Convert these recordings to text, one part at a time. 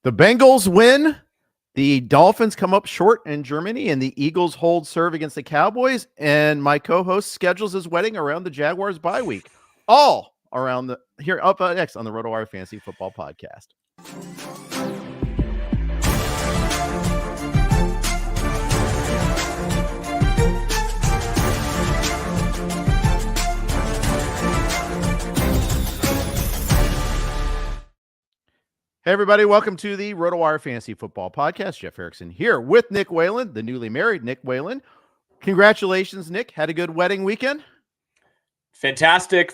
The Bengals win. The Dolphins come up short in Germany, and the Eagles hold serve against the Cowboys. And my co-host schedules his wedding around the Jaguars bye week. All around here up next on the RotoWire Fantasy Football Podcast. Hey, everybody. Welcome to the RotoWire Fantasy Football Podcast. Jeff Erickson here with Nick Whalen, the newly married Nick Whalen. Congratulations, Nick. Had a good wedding weekend? Fantastic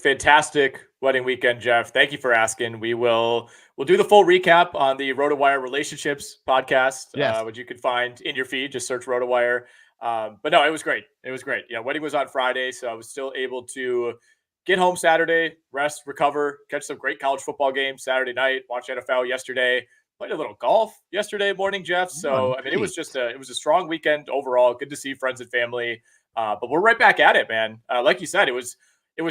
wedding weekend, Jeff. Thank you for asking. We'll do the full recap on the RotoWire Relationships podcast, yes. Which you can find in your feed. Just search RotoWire. But no, it was great. It was great. Yeah, wedding was on Friday, so I was still able to get home Saturday, rest, recover, catch some great college football games Saturday night, watch NFL yesterday, played a little golf yesterday morning, Jeff. So, I mean, it was a strong weekend overall. Good to see friends and family. But we're right back at it, man. Like you said, it was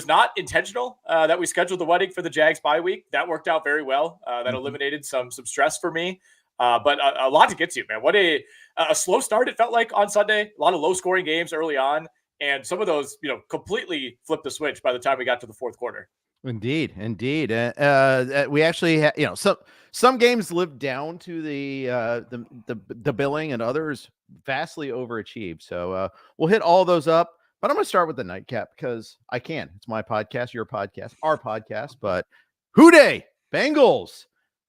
not intentional that we scheduled the wedding for the Jags bye week. That worked out very well. That eliminated some stress for me. But a lot to get to, man. What a slow start it felt like on Sunday. A lot of low scoring games early on. And some of those, completely flipped the switch by the time we got to the fourth quarter. Indeed. We actually had, some games lived down to the billing, and others vastly overachieved. So we'll hit all those up. But I'm going to start with the nightcap because I can. It's my podcast, your podcast, our podcast. But HOU-TB Bengals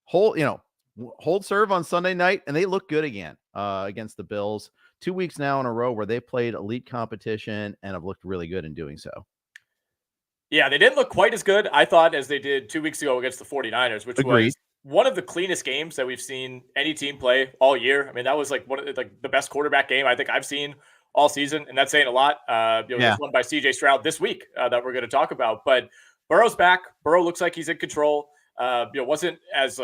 hold serve on Sunday night, and they look good again against the Bills. 2 weeks now in a row where they played elite competition and have looked really good in doing so. Yeah, they didn't look quite as good, I thought, as they did 2 weeks ago against the 49ers, which was one of the cleanest games that we've seen any team play all year. I mean, that was like the best quarterback game I think I've seen all season, and that's saying a lot. This one by CJ Stroud this week that we're going to talk about. But Burrow's back. Burrow looks like he's in control. Wasn't as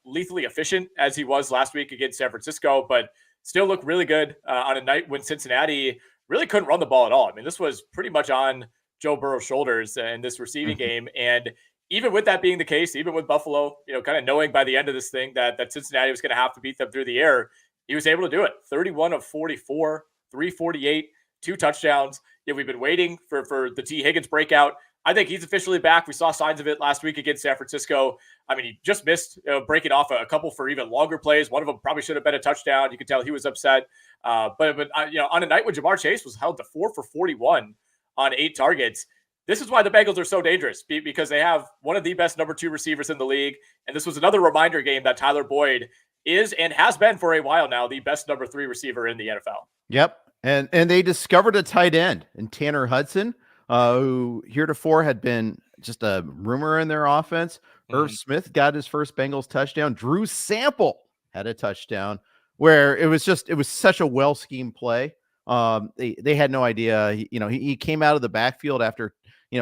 lethally efficient as he was last week against San Francisco, but still looked really good on a night when Cincinnati really couldn't run the ball at all. I mean, this was pretty much on Joe Burrow's shoulders in this receiving game. And even with that being the case, even with Buffalo, kind of knowing by the end of this thing that Cincinnati was going to have to beat them through the air, he was able to do it. 31 of 44, 348, 2 touchdowns. Yeah, we've been waiting for the T. Higgins breakout. I think he's officially back. We saw signs of it last week against San Francisco. I mean, he just missed breaking off a couple for even longer plays. One of them probably should have been a touchdown. You could tell he was upset. But on a night when Jamar Chase was held to 4 for 41 on 8 targets, this is why the Bengals are so dangerous, because they have one of the best number 2 receivers in the league. And this was another reminder game that Tyler Boyd is and has been for a while now the best number 3 receiver in the NFL. Yep. And they discovered a tight end in Tanner Hudson, who heretofore had been just a rumor in their offense. Irv Smith got his first Bengals touchdown. Drew Sample had a touchdown where it was such a well-schemed play. They had no idea. He came out of the backfield after,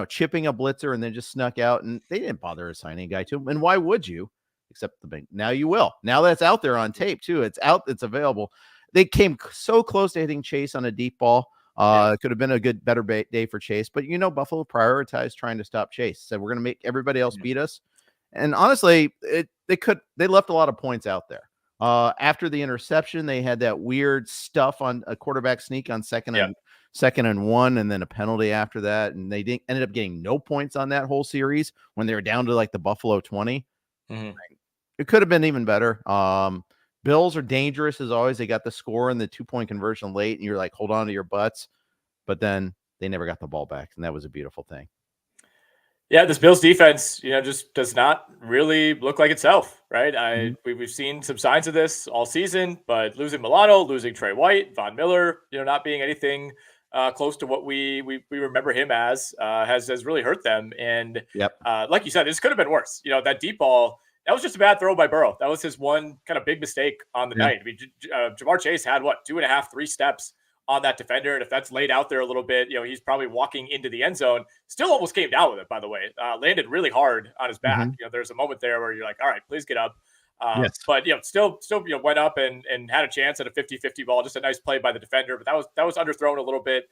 chipping a blitzer and then just snuck out, and they didn't bother assigning a guy to him. And why would you? Except the Bengals. Now you will. Now that's out there on tape too. It's out. It's available. They came so close to hitting Chase on a deep ball. It could have been a better day for Chase, but Buffalo prioritized trying to stop Chase. Said we're going to make everybody else beat us. And honestly, they left a lot of points out there. After the interception, they had that weird stuff on a quarterback sneak on second and 1, and then a penalty after that. And they ended up getting no points on that whole series when they were down to like the Buffalo 20. It could have been even better. Bills are dangerous as always. They got the score and the 2-point conversion late, and you're like, hold on to your butts. But then they never got the ball back, and that was a beautiful thing. Yeah, this Bills defense, just does not really look like itself, right? We've seen some signs of this all season, but losing Milano, losing Trey White, Von Miller, not being anything close to what we remember him as has really hurt them. And like you said, this could have been worse. That deep ball, that was just a bad throw by Burrow. That was his one kind of big mistake on the night. I mean, Jamar Chase had 2.5, 3 steps on that defender. And if that's laid out there a little bit, he's probably walking into the end zone. Still almost came down with it, by the way. Landed really hard on his back. There's a moment there where you're like, all right, please get up. But still went up and had a chance at a 50-50 ball. Just a nice play by the defender, but that was underthrown a little bit.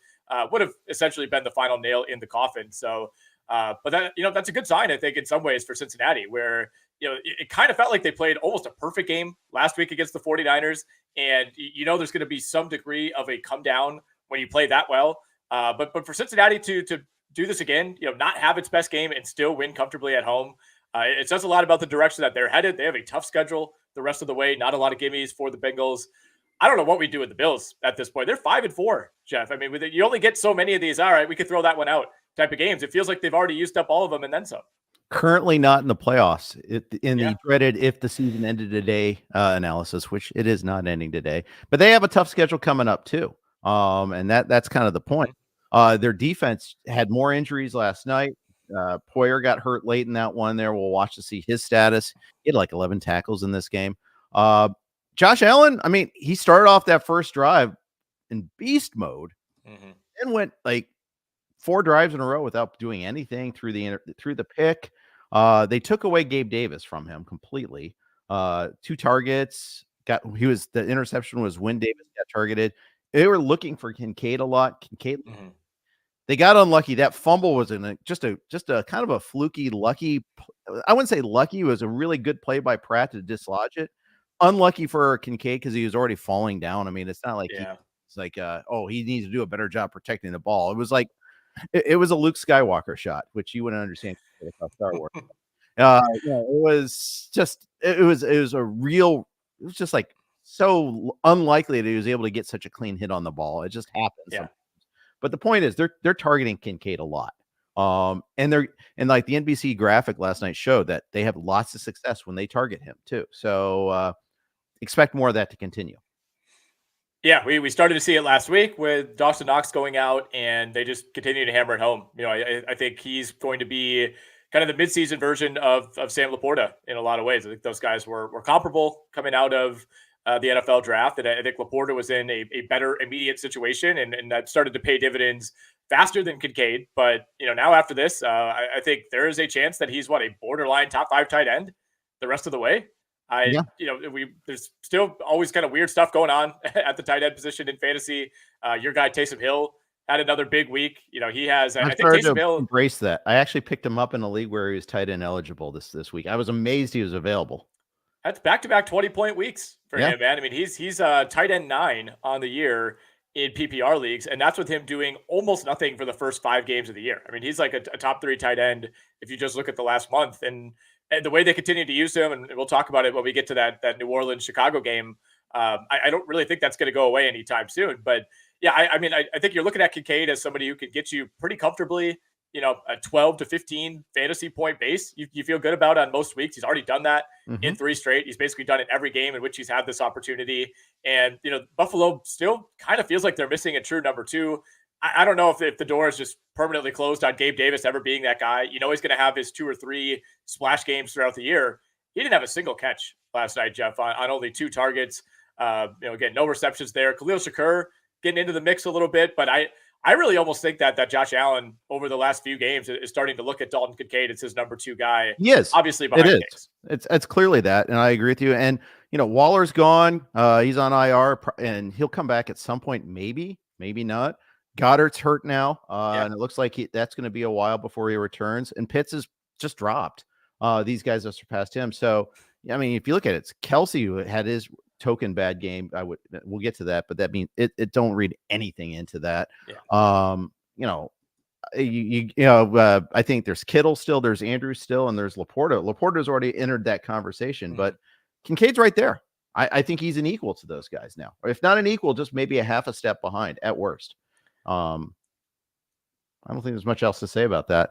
Would have essentially been the final nail in the coffin. So, but that that's a good sign, I think, in some ways for Cincinnati, where it kind of felt like they played almost a perfect game last week against the 49ers. And, there's going to be some degree of a come down when you play that well. But for Cincinnati to do this again, not have its best game and still win comfortably at home, it says a lot about the direction that they're headed. They have a tough schedule the rest of the way, not a lot of gimmies for the Bengals. I don't know what we do with the Bills at this point. They're 5-4, Jeff. I mean, you only get so many of these. All right, we could throw that one out type of games. It feels like they've already used up all of them and then some. Currently not in the playoffs in the dreaded if the season ended today analysis, which it is not ending today. But they have a tough schedule coming up too. And that's kind of the point. Their defense had more injuries last night. Poyer got hurt late in that one there. We'll watch to see his status. He had like 11 tackles in this game. Josh Allen, I mean, he started off that first drive in beast mode and went like 4 drives in a row without doing anything through the pick. They took away Gabe Davis from him completely. 2 targets. The interception was when Davis got targeted. They were looking for Kincaid a lot. Kincaid, they got unlucky. That fumble was just a kind of a fluky, lucky. I wouldn't say lucky. It was a really good play by Pratt to dislodge it. Unlucky for Kincaid because he was already falling down. I mean, it's not like he needs to do a better job protecting the ball. It was like it was a Luke Skywalker shot, which you wouldn't understand about Star Wars. It was just like so unlikely that he was able to get such a clean hit on the ball. It just happens. Yeah. But the point is they're targeting Kincaid a lot. And like the NBC graphic last night showed that they have lots of success when they target him too. So expect more of that to continue. Yeah, we started to see it last week with Dawson Knox going out, and they just continue to hammer it home. I think he's going to be kind of the midseason version of Sam Laporta in a lot of ways. I think those guys were comparable coming out of the NFL draft, and I think Laporta was in a better immediate situation, and that started to pay dividends faster than Kincaid. But now after this, I think there is a chance that he's a borderline top 5 tight end the rest of the way. There's still always kind of weird stuff going on at the tight end position in fantasy. Your guy Taysom Hill had another big week. He has. I think Taysom Hill embrace that. I actually picked him up in a league where he was tight end eligible this week. I was amazed he was available. That's back-to-back 20-point weeks for him, man. I mean, he's tight end 9 on the year in PPR leagues, and that's with him doing almost nothing for the first 5 games of the year. I mean, he's like a top 3 tight end if you just look at the last month. And the way they continue to use him, and we'll talk about it when we get to that New Orleans-Chicago game, I don't really think that's going to go away anytime soon. But, yeah, I think you're looking at Kincaid as somebody who could get you pretty comfortably, a 12 to 15 fantasy point base. You feel good about on most weeks. He's already done that in 3 straight. He's basically done it every game in which he's had this opportunity. And, Buffalo still kind of feels like they're missing a true number 2. I don't know if the door is just permanently closed on Gabe Davis ever being that guy. He's going to have his 2 or 3 splash games throughout the year. He didn't have a single catch last night, Jeff, on only 2 targets. Again, no receptions there. Khalil Shakur getting into the mix a little bit, but I really almost think that Josh Allen over the last few games is starting to look at Dalton Kincaid as his number 2 guy. Yes, obviously behind it is. It's clearly that, and I agree with you. And Waller's gone. He's on IR, and he'll come back at some point. Maybe not. Goddard's hurt now, and it looks like that's going to be a while before he returns. And Pitts is just dropped. These guys have surpassed him. So, I mean, if you look at it, it's Kelsey who had his token bad game. We'll get to that, but that means it don't read anything into that. I think there's Kittle still, there's Andrews still, and there's Laporta. Laporta's already entered that conversation, but Kincaid's right there. I think he's an equal to those guys now, or if not an equal, just maybe a half a step behind at worst. I don't think there's much else to say about that.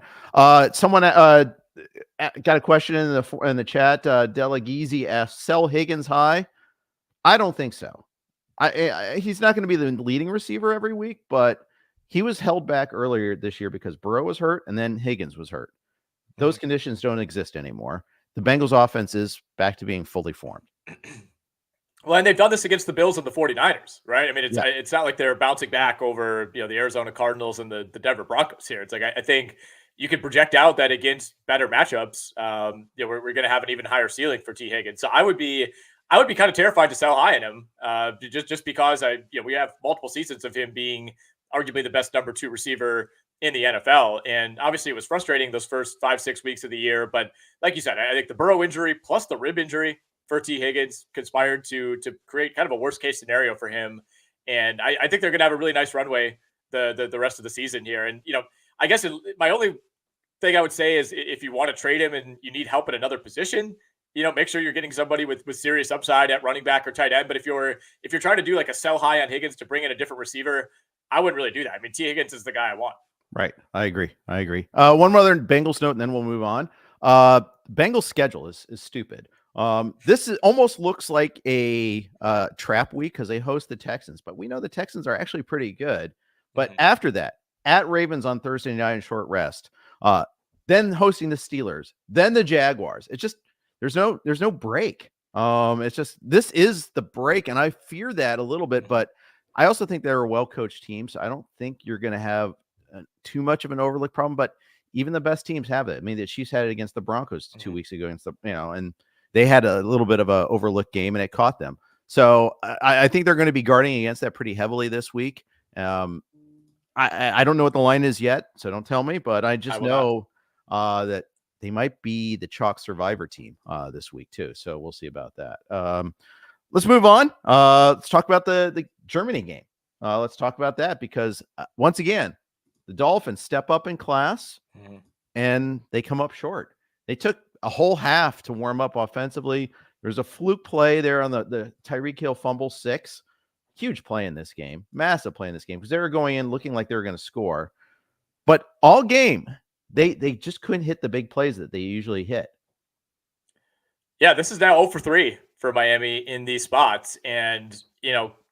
Someone got a question in the chat. Delagizi asked, sell Higgins high? I don't think so. He's not going to be the leading receiver every week, but he was held back earlier this year because Burrow was hurt and then Higgins was hurt. Those conditions don't exist anymore. The Bengals offense is back to being fully formed. Well, and they've done this against the Bills and the 49ers, right? I mean, it's not like they're bouncing back over, the Arizona Cardinals and the Denver Broncos here. It's like, I think you can project out that against better matchups, we're going to have an even higher ceiling for T. Higgins. So I would be kind of terrified to sell high in him, just because we have multiple seasons of him being arguably the best number 2 receiver in the NFL. And obviously it was frustrating those first 5-6 weeks of the year. But like you said, I think the Burrow injury plus the rib injury for T. Higgins conspired to create kind of a worst case scenario for him. And I think they're going to have a really nice runway the rest of the season here. And, I guess my only thing I would say is if you want to trade him and you need help at another position, make sure you're getting somebody with serious upside at running back or tight end. But if you're trying to do like a sell high on Higgins to bring in a different receiver, I wouldn't really do that. I mean, T. Higgins is the guy I want. Right. I agree. One more other Bengals note, and then we'll move on. Bengals schedule is stupid. This almost looks like a trap week because they host the Texans, but we know the Texans are actually pretty good. But after that, at Ravens on Thursday night in short rest, then hosting the Steelers, then the Jaguars. It's just there's no break. It's just this is the break, and I fear that a little bit. But I also think they're a well-coached team, so I don't think you're going to have too much of an overlook problem. But even the best teams have it. I mean, the Chiefs had it against the Broncos 2 weeks ago against and they had a little bit of a overlooked game, and it caught them. So I think they're going to be guarding against that pretty heavily this week. I don't know what the line is yet, so don't tell me, but I just know that they might be the chalk survivor team this week too. So we'll see about that. Let's move on. Let's talk about the Germany game. Let's talk about that because once again, the Dolphins step up in class and they come up short. They took a whole half to warm up offensively. There's a fluke play there on the Tyreek Hill fumble 6. Huge play in this game, massive play in this game because they were going in looking like they were going to score. But all game, they just couldn't hit the big plays that they usually hit. Yeah, this is now 0 for 3 for Miami in these spots. And,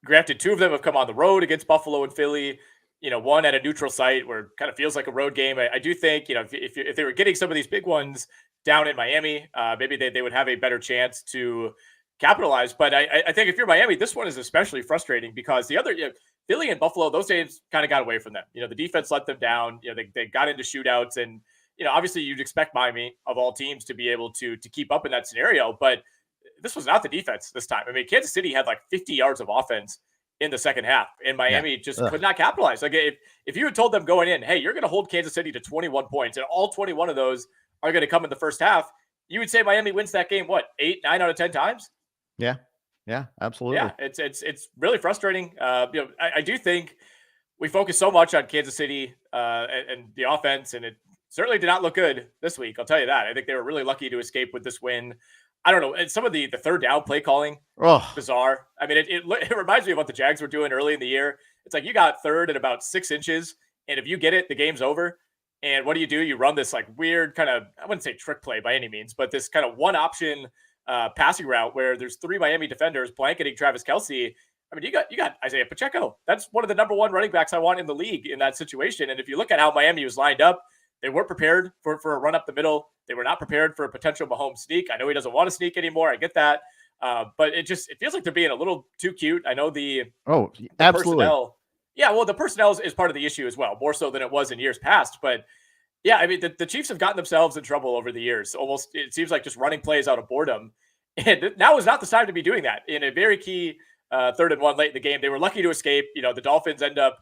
granted, 2 of them have come on the road against Buffalo and Philly. One at a neutral site where it kind of feels like a road game. I do think, if they were getting some of these big ones down in Miami, maybe they would have a better chance to capitalize. But I think if you're Miami, this one is especially frustrating because the other, Philly and Buffalo, those games kind of got away from them. The defense let them down. They got into shootouts, and obviously you'd expect Miami of all teams to be able to keep up in that scenario. But this was not the defense this time. I mean, Kansas City had like 50 yards of offense in the second half, and Miami just could not capitalize. Like if you had told them going in, hey, you're going to hold Kansas City to 21 points, and all 21 of those are going to come in the first half, you would say Miami wins that game, 8, 9 out of 10 times? Yeah, absolutely. Yeah, it's really frustrating. I do think we focus so much on Kansas City and the offense, and it certainly did not look good this week. I'll tell you that. I think they were really lucky to escape with this win. I don't know. And some of the third down play calling, bizarre. I mean, it reminds me of what the Jags were doing early in the year. It's like you got third at about 6 inches, and if you get it, the game's over. And what do? You run this like weird kind of, I wouldn't say trick play by any means, but this kind of one option passing route where there's 3 Miami defenders blanketing Travis Kelce. I mean, you got Isaiah Pacheco. That's one of the number 1 running backs I want in the league in that situation. And if you look at how Miami was lined up, they weren't prepared for a run up the middle. They were not prepared for a potential Mahomes sneak. I know he doesn't want to sneak anymore. I get that. But it feels like they're being a little too cute. I know the absolutely. Personnel. Yeah, well, the personnel is part of the issue as well, more so than it was in years past. But yeah, I mean, the Chiefs have gotten themselves in trouble over the years. Almost, it seems like just running plays out of boredom. And now is not the time to be doing that in a very key 3rd and 1 late in the game. They were lucky to escape. The Dolphins end up,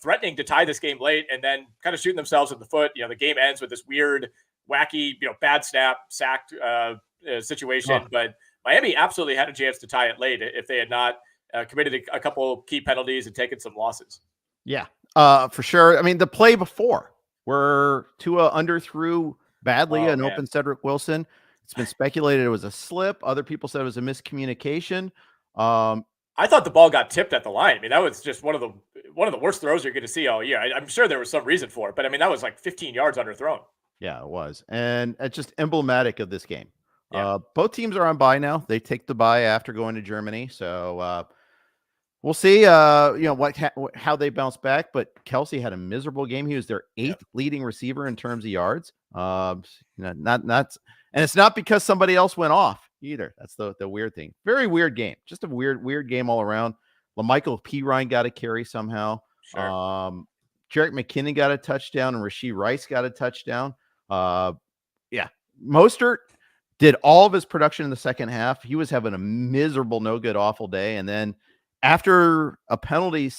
threatening to tie this game late and then kind of shooting themselves in the foot. The game ends with this weird, wacky, bad snap, sacked situation. But Miami absolutely had a chance to tie it late if they had not committed a couple key penalties and taken some losses. Yeah, for sure. I mean, the play before where Tua underthrew badly open Cedric Wilson. It's been speculated it was a slip. Other people said it was a miscommunication. I thought the ball got tipped at the line. I mean, that was just one of the worst throws you're going to see all year. I'm sure there was some reason for it, but I mean, that was like 15 yards underthrown. Yeah, it was. And it's just emblematic of this game. Yeah. Both teams are on bye now. They take the bye after going to Germany. So we'll see, how they bounce back. But Kelce had a miserable game. He was their 8th leading receiver in terms of yards. And it's not because somebody else went off either. That's the weird thing. Very weird game. Just a weird game all around. LaMichael Pirine got a carry somehow. Sure. Jerick McKinnon got a touchdown, and Rashee Rice got a touchdown. Mostert did all of his production in the second half. He was having a miserable, no good, awful day. And then after a penalty,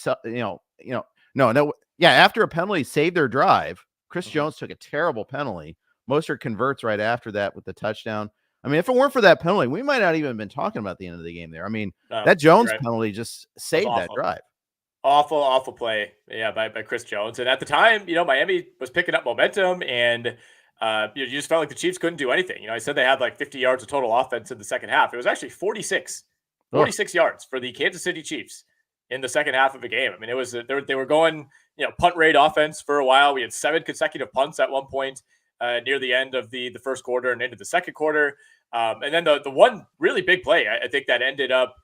Yeah, after a penalty saved their drive, Chris Jones took a terrible penalty. Mostert converts right after that with the touchdown. I mean, if it weren't for that penalty, we might not even been talking about the end of the game there. I mean, that Jones penalty just saved that drive. Awful play, by Chris Jones. And at the time, Miami was picking up momentum, and you just felt like the Chiefs couldn't do anything. I said they had like 50 yards of total offense in the second half. It was actually 46 yards for the Kansas City Chiefs in the second half of the game. I mean, it was they were going punt rate offense for a while. We had 7 consecutive punts at one point near the end of the first quarter and into the second quarter. And then the one really big play, I think, that ended up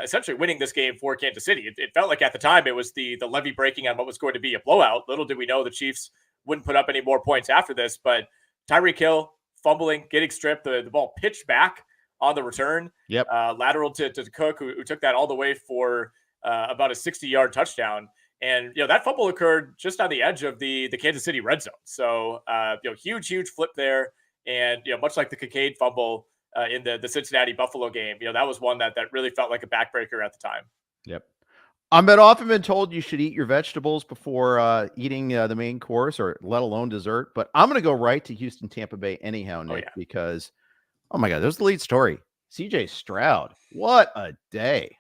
essentially winning this game for Kansas City. It felt like at the time it was the levee breaking on what was going to be a blowout. Little did we know the Chiefs wouldn't put up any more points after this. But Tyreek Hill fumbling, getting stripped, the ball pitched back on the return. Yep. Lateral to Cook, who took that all the way for about a 60-yard touchdown. And that fumble occurred just on the edge of the Kansas City red zone. So huge flip there. And much like the Kincaid fumble in the Cincinnati Buffalo game, that was one that really felt like a backbreaker at the time. Yep. I've often been told you should eat your vegetables before eating the main course, or let alone dessert. But I'm going to go right to Houston, Tampa Bay anyhow, Nick, because, oh my God, there's the lead story. CJ Stroud. What a day.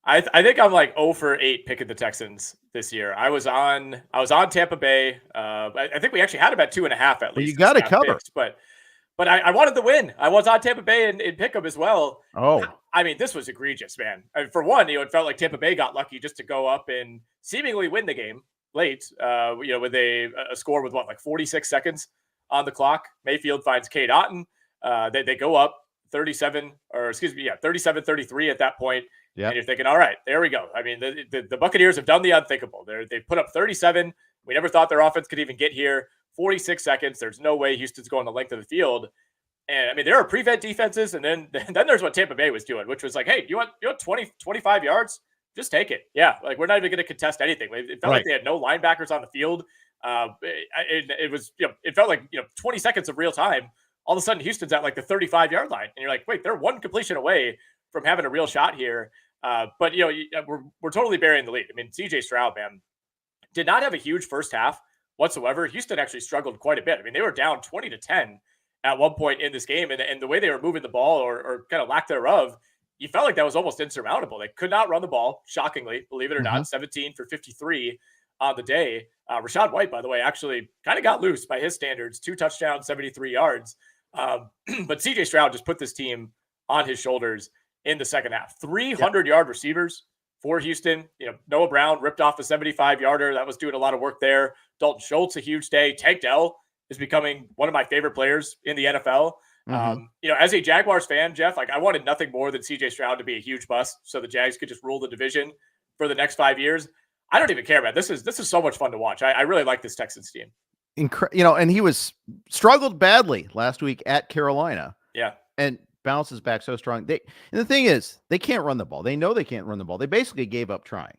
I think I'm like 0 for 8 picking the Texans this year. I was on Tampa Bay. I think we actually had him at 2.5 at least. Well, you got to cover. Picks, but I wanted to win. I was on Tampa Bay and pick them as well. Oh, I mean, this was egregious, man. I mean, for one, it felt like Tampa Bay got lucky just to go up and seemingly win the game late. With a score with 46 seconds on the clock. Mayfield finds Cade Otton. They go up 37-33 at that point. Yeah. And you're thinking, all right, there we go. I mean, the Buccaneers have done the unthinkable. They put up 37. We never thought their offense could even get here. 46 seconds. There's no way Houston's going the length of the field. And I mean, there are prevent defenses. And then there's what Tampa Bay was doing, which was like, hey, you want 20, 25 yards? Just take it. Yeah. Like, we're not even going to contest anything. It felt like they had no linebackers on the field. It felt like 20 seconds of real time. All of a sudden, Houston's at like the 35-yard line. And you're like, wait, they're one completion away from having a real shot here. But we're totally burying the lead. I mean, CJ Stroud, man, did not have a huge first half whatsoever. Houston actually struggled quite a bit. I mean, they were down 20-10 at one point in this game, and the way they were moving the ball, or kind of lack thereof, you felt like that was almost insurmountable. They could not run the ball, shockingly, believe it or not. 17 for 53 on the day. Rachaad White, by the way, actually kind of got loose by his standards. 2 touchdowns, 73 yards. But CJ Stroud just put this team on his shoulders in the second half. 300-yard receivers for Houston. Noah Brown ripped off a 75-yarder. That was doing a lot of work there. Dalton Schultz, a huge day. Tank Dell is becoming one of my favorite players in the NFL. As a Jaguars fan, Jeff, like, I wanted nothing more than CJ Stroud to be a huge bust so the Jags could just rule the division for the next 5 years. I don't even care, man. This is so much fun to watch. I really like this Texans team. And he struggled badly last week at Carolina. Yeah. And bounces back so strong. And the thing is, they can't run the ball. They know they can't run the ball. They basically gave up trying.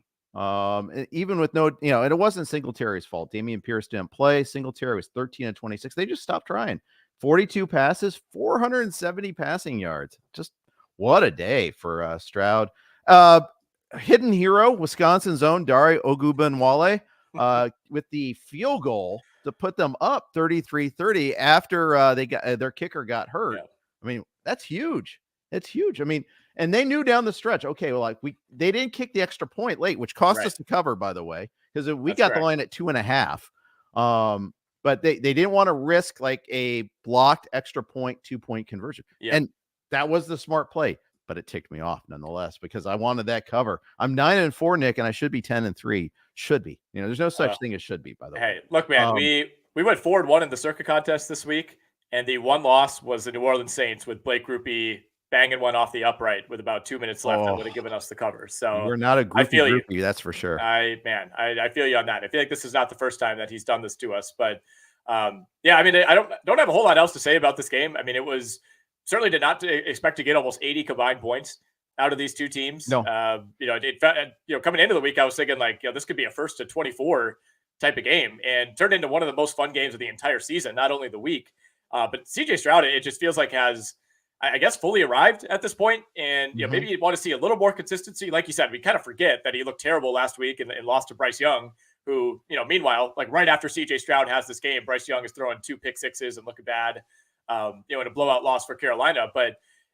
Even with no, and it wasn't Singletary's fault. Dameon Pierce didn't play. Singletary was 13-26. They just stopped trying. 42 passes, 470 passing yards. Just what a day for Stroud. Hidden hero, Wisconsin's own Dare Ogunbowale, with the field goal to put them up 33-30 after their kicker got hurt. Yeah. I mean, that's huge. It's huge. I mean, and they knew down the stretch, okay, well, they didn't kick the extra point late, which cost us the cover, by the way, because we got the line at 2.5. But they didn't want to risk like a blocked extra point, 2-point conversion. Yeah. And that was the smart play, but it ticked me off nonetheless because I wanted that cover. I'm 9-4, Nick, and I should be 10-3. Should be. There's no such thing as should be, by the way. Hey, look, man, we went 4-1 in the Circa contest this week. And the one loss was the New Orleans Saints with Blake Groupie banging one off the upright with about 2 minutes left that would have given us the cover. So we're not a groupie, that's for sure. I feel you on that. I feel like this is not the first time that he's done this to us. But yeah, I mean, I don't have a whole lot else to say about this game. I mean, it was certainly did not expect to get almost 80 combined points out of these two teams. No. Coming into the week, I was thinking like, this could be a 1st-24 type of game, and turned into one of the most fun games of the entire season, not only the week. But CJ Stroud, it just feels like has, I guess, fully arrived at this point. And, maybe you'd want to see a little more consistency. Like you said, we kind of forget that he looked terrible last week and lost to Bryce Young who, meanwhile, like right after CJ Stroud has this game, Bryce Young is throwing 2 pick sixes and looking bad, in a blowout loss for Carolina. But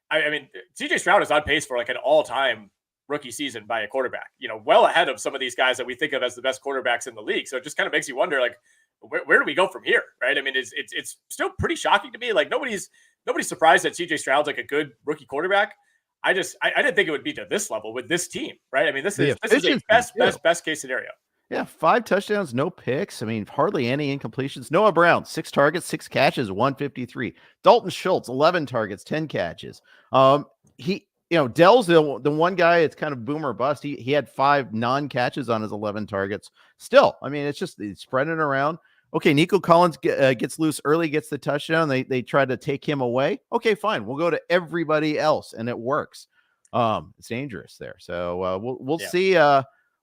I mean, CJ Stroud is on pace for like an all-time rookie season by a quarterback, well ahead of some of these guys that we think of as the best quarterbacks in the league. So it just kind of makes you wonder, like, where do we go from here? Right. I mean, it's still pretty shocking to me. Like nobody's surprised that CJ Stroud's like a good rookie quarterback. I didn't think it would be to this level with this team. Right. I mean, this is a best case scenario. Yeah. 5 touchdowns, no picks. I mean, hardly any incompletions. Noah Brown, 6 targets, 6 catches, 153. Dalton Schultz, 11 targets, 10 catches. Dell's the one guy, it's kind of boom or bust. He had 5 non-catches on his 11 targets. Still, I mean, it's spreading around. Okay, Nico Collins gets loose early, gets the touchdown. They try to take him away. Okay, fine. We'll go to everybody else, and it works. It's dangerous there. So we'll see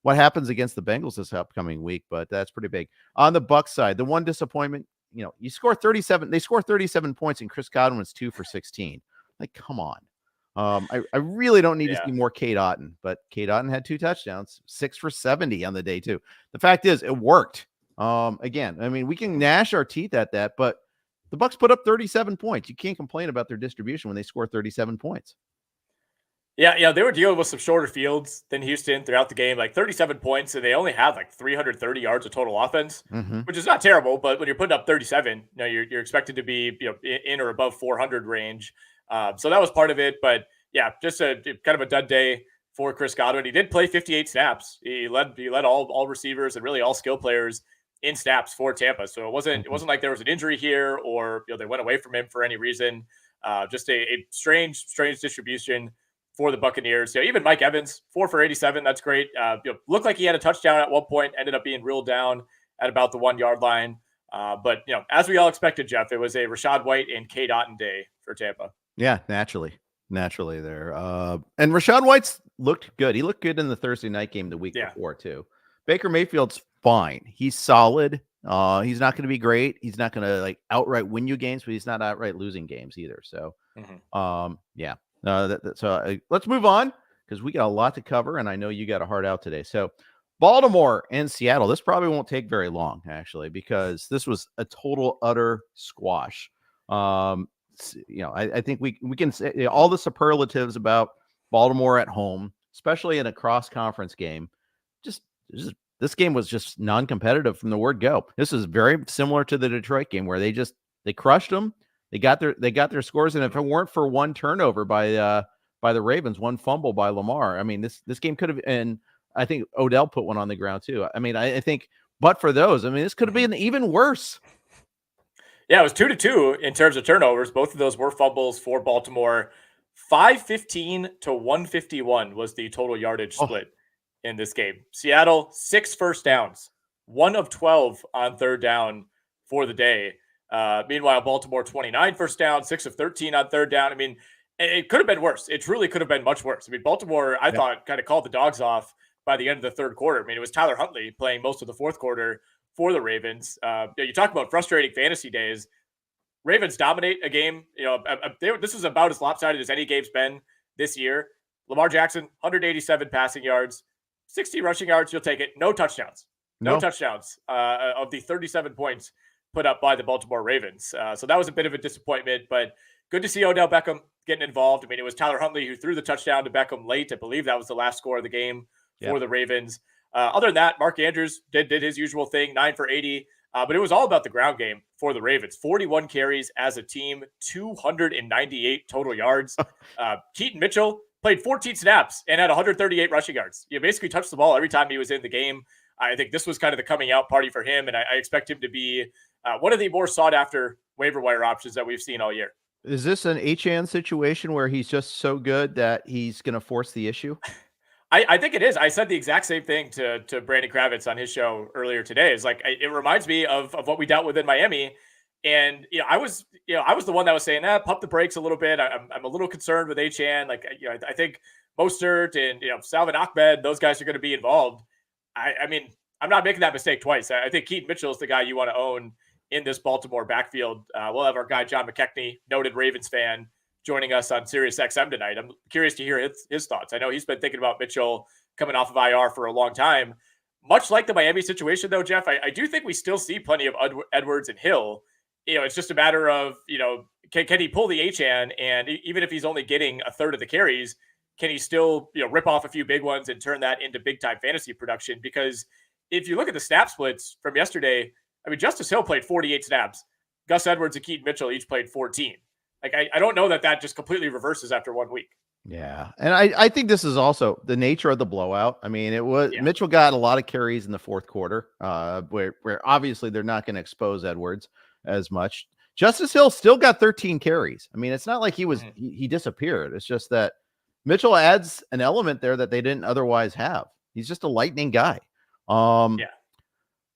what happens against the Bengals this upcoming week, but that's pretty big. On the Bucs side, the one disappointment, you score 37. They score 37 points, and Chris Godwin was 2 for 16. Like, come on. I really don't need to see more Cade Otton, but Cade Otton had 2 touchdowns, 6 for 70 on the day too. The fact is, it worked. Again, I mean, we can gnash our teeth at that, but the Bucs put up 37 points. You can't complain about their distribution when they score 37 points. Yeah, they were dealing with some shorter fields than Houston throughout the game, like 37 points, and they only had like 330 yards of total offense, which is not terrible. But when you're putting up 37, you're expected to be in or above 400 range. So that was part of it. But yeah, just a kind of a dud day for Chris Godwin. He did play 58 snaps. He led all receivers and really all skill players in snaps for Tampa. So it wasn't like there was an injury here or they went away from him for any reason. Just a strange distribution for the Buccaneers. Even Mike Evans, 4 for 87. That's great. Looked like he had a touchdown at one point, ended up being reeled down at about the 1 yard line. But as we all expected, Jeff, it was a Rachaad White and Cade Otton day for Tampa. Yeah, naturally there. And Rachaad White's looked good. He looked good in the Thursday night game the week before too. Baker Mayfield's fine. He's solid. He's not going to be great. He's not going to like outright win you games, but he's not outright losing games either. So, let's move on because we got a lot to cover, and I know you got a hard out today. So, Baltimore and Seattle. This probably won't take very long, actually, because this was a total utter squash. I think we can say all the superlatives about Baltimore at home, especially in a cross-conference game. This game was just non-competitive from the word go. This is very similar to the Detroit game where they crushed them. They got their scores, and if it weren't for one turnover by the Ravens, one fumble by Lamar, I mean this game could have. And I think Odell put one on the ground too. I mean, I think, but for those, I mean, this could have been even worse. Yeah, it was 2-2 in terms of turnovers. Both of those were fumbles for Baltimore. 515 to 151 was the total yardage split in this game. Seattle, 6 first downs, 1 of 12 on third down for the day. Meanwhile, Baltimore, 29 first down, 6 of 13 on third down. I mean, it could have been worse. It truly could have been much worse. I mean, Baltimore, I thought, kind of called the dogs off by the end of the third quarter. I mean, it was Tyler Huntley playing most of the fourth quarter for the Ravens. You talk about frustrating fantasy days. Ravens dominate a game. This was about as lopsided as any game's been this year. Lamar Jackson, 187 passing yards, 60 rushing yards. You'll take it. No touchdowns. No touchdowns of the 37 points put up by the Baltimore Ravens. So that was a bit of a disappointment, but good to see Odell Beckham getting involved. I mean, it was Tyler Huntley who threw the touchdown to Beckham late. I believe that was the last score of the game for the Ravens. Other than that, Mark Andrews did his usual thing, 9 for 80. But it was all about the ground game for the Ravens. 41 carries as a team, 298 total yards. Keaton Mitchell played 14 snaps and had 138 rushing yards. He basically touched the ball every time he was in the game. I think this was kind of the coming out party for him, and I expect him to be one of the more sought-after waiver wire options that we've seen all year. Is this an HN situation where he's just so good that he's going to force the issue? I think it is. I said the exact same thing to Brandon Kravitz on his show earlier today. It's like, it reminds me of what we dealt with in Miami. And, I was the one that was saying, pump the brakes a little bit. I'm a little concerned with HN. Like, I think Mostert and, Salvin Ahmed, those guys are going to be involved. I mean, I'm not making that mistake twice. I think Keaton Mitchell is the guy you want to own in this Baltimore backfield. We'll have our guy, John McKechnie, noted Ravens fan, joining us on Sirius XM tonight. I'm curious to hear his thoughts. I know he's been thinking about Mitchell coming off of IR for a long time. much like the Miami situation, though, Jeff, I do think we still see plenty of Edwards and Hill. It's just a matter of, can he pull the HN? And even if he's only getting a third of the carries, can he still, rip off a few big ones and turn that into big time fantasy production? Because if you look at the snap splits from yesterday, I mean, Justice Hill played 48 snaps. Gus Edwards and Keaton Mitchell each played 14. Like, I don't know that just completely reverses after 1 week. Yeah. And I think this is also the nature of the blowout. I mean, it was Mitchell got a lot of carries in the fourth quarter, where obviously they're not going to expose Edwards as much. Justice Hill still got 13 carries. I mean, it's not like he disappeared. It's just that Mitchell adds an element there that they didn't otherwise have. He's just a lightning guy. I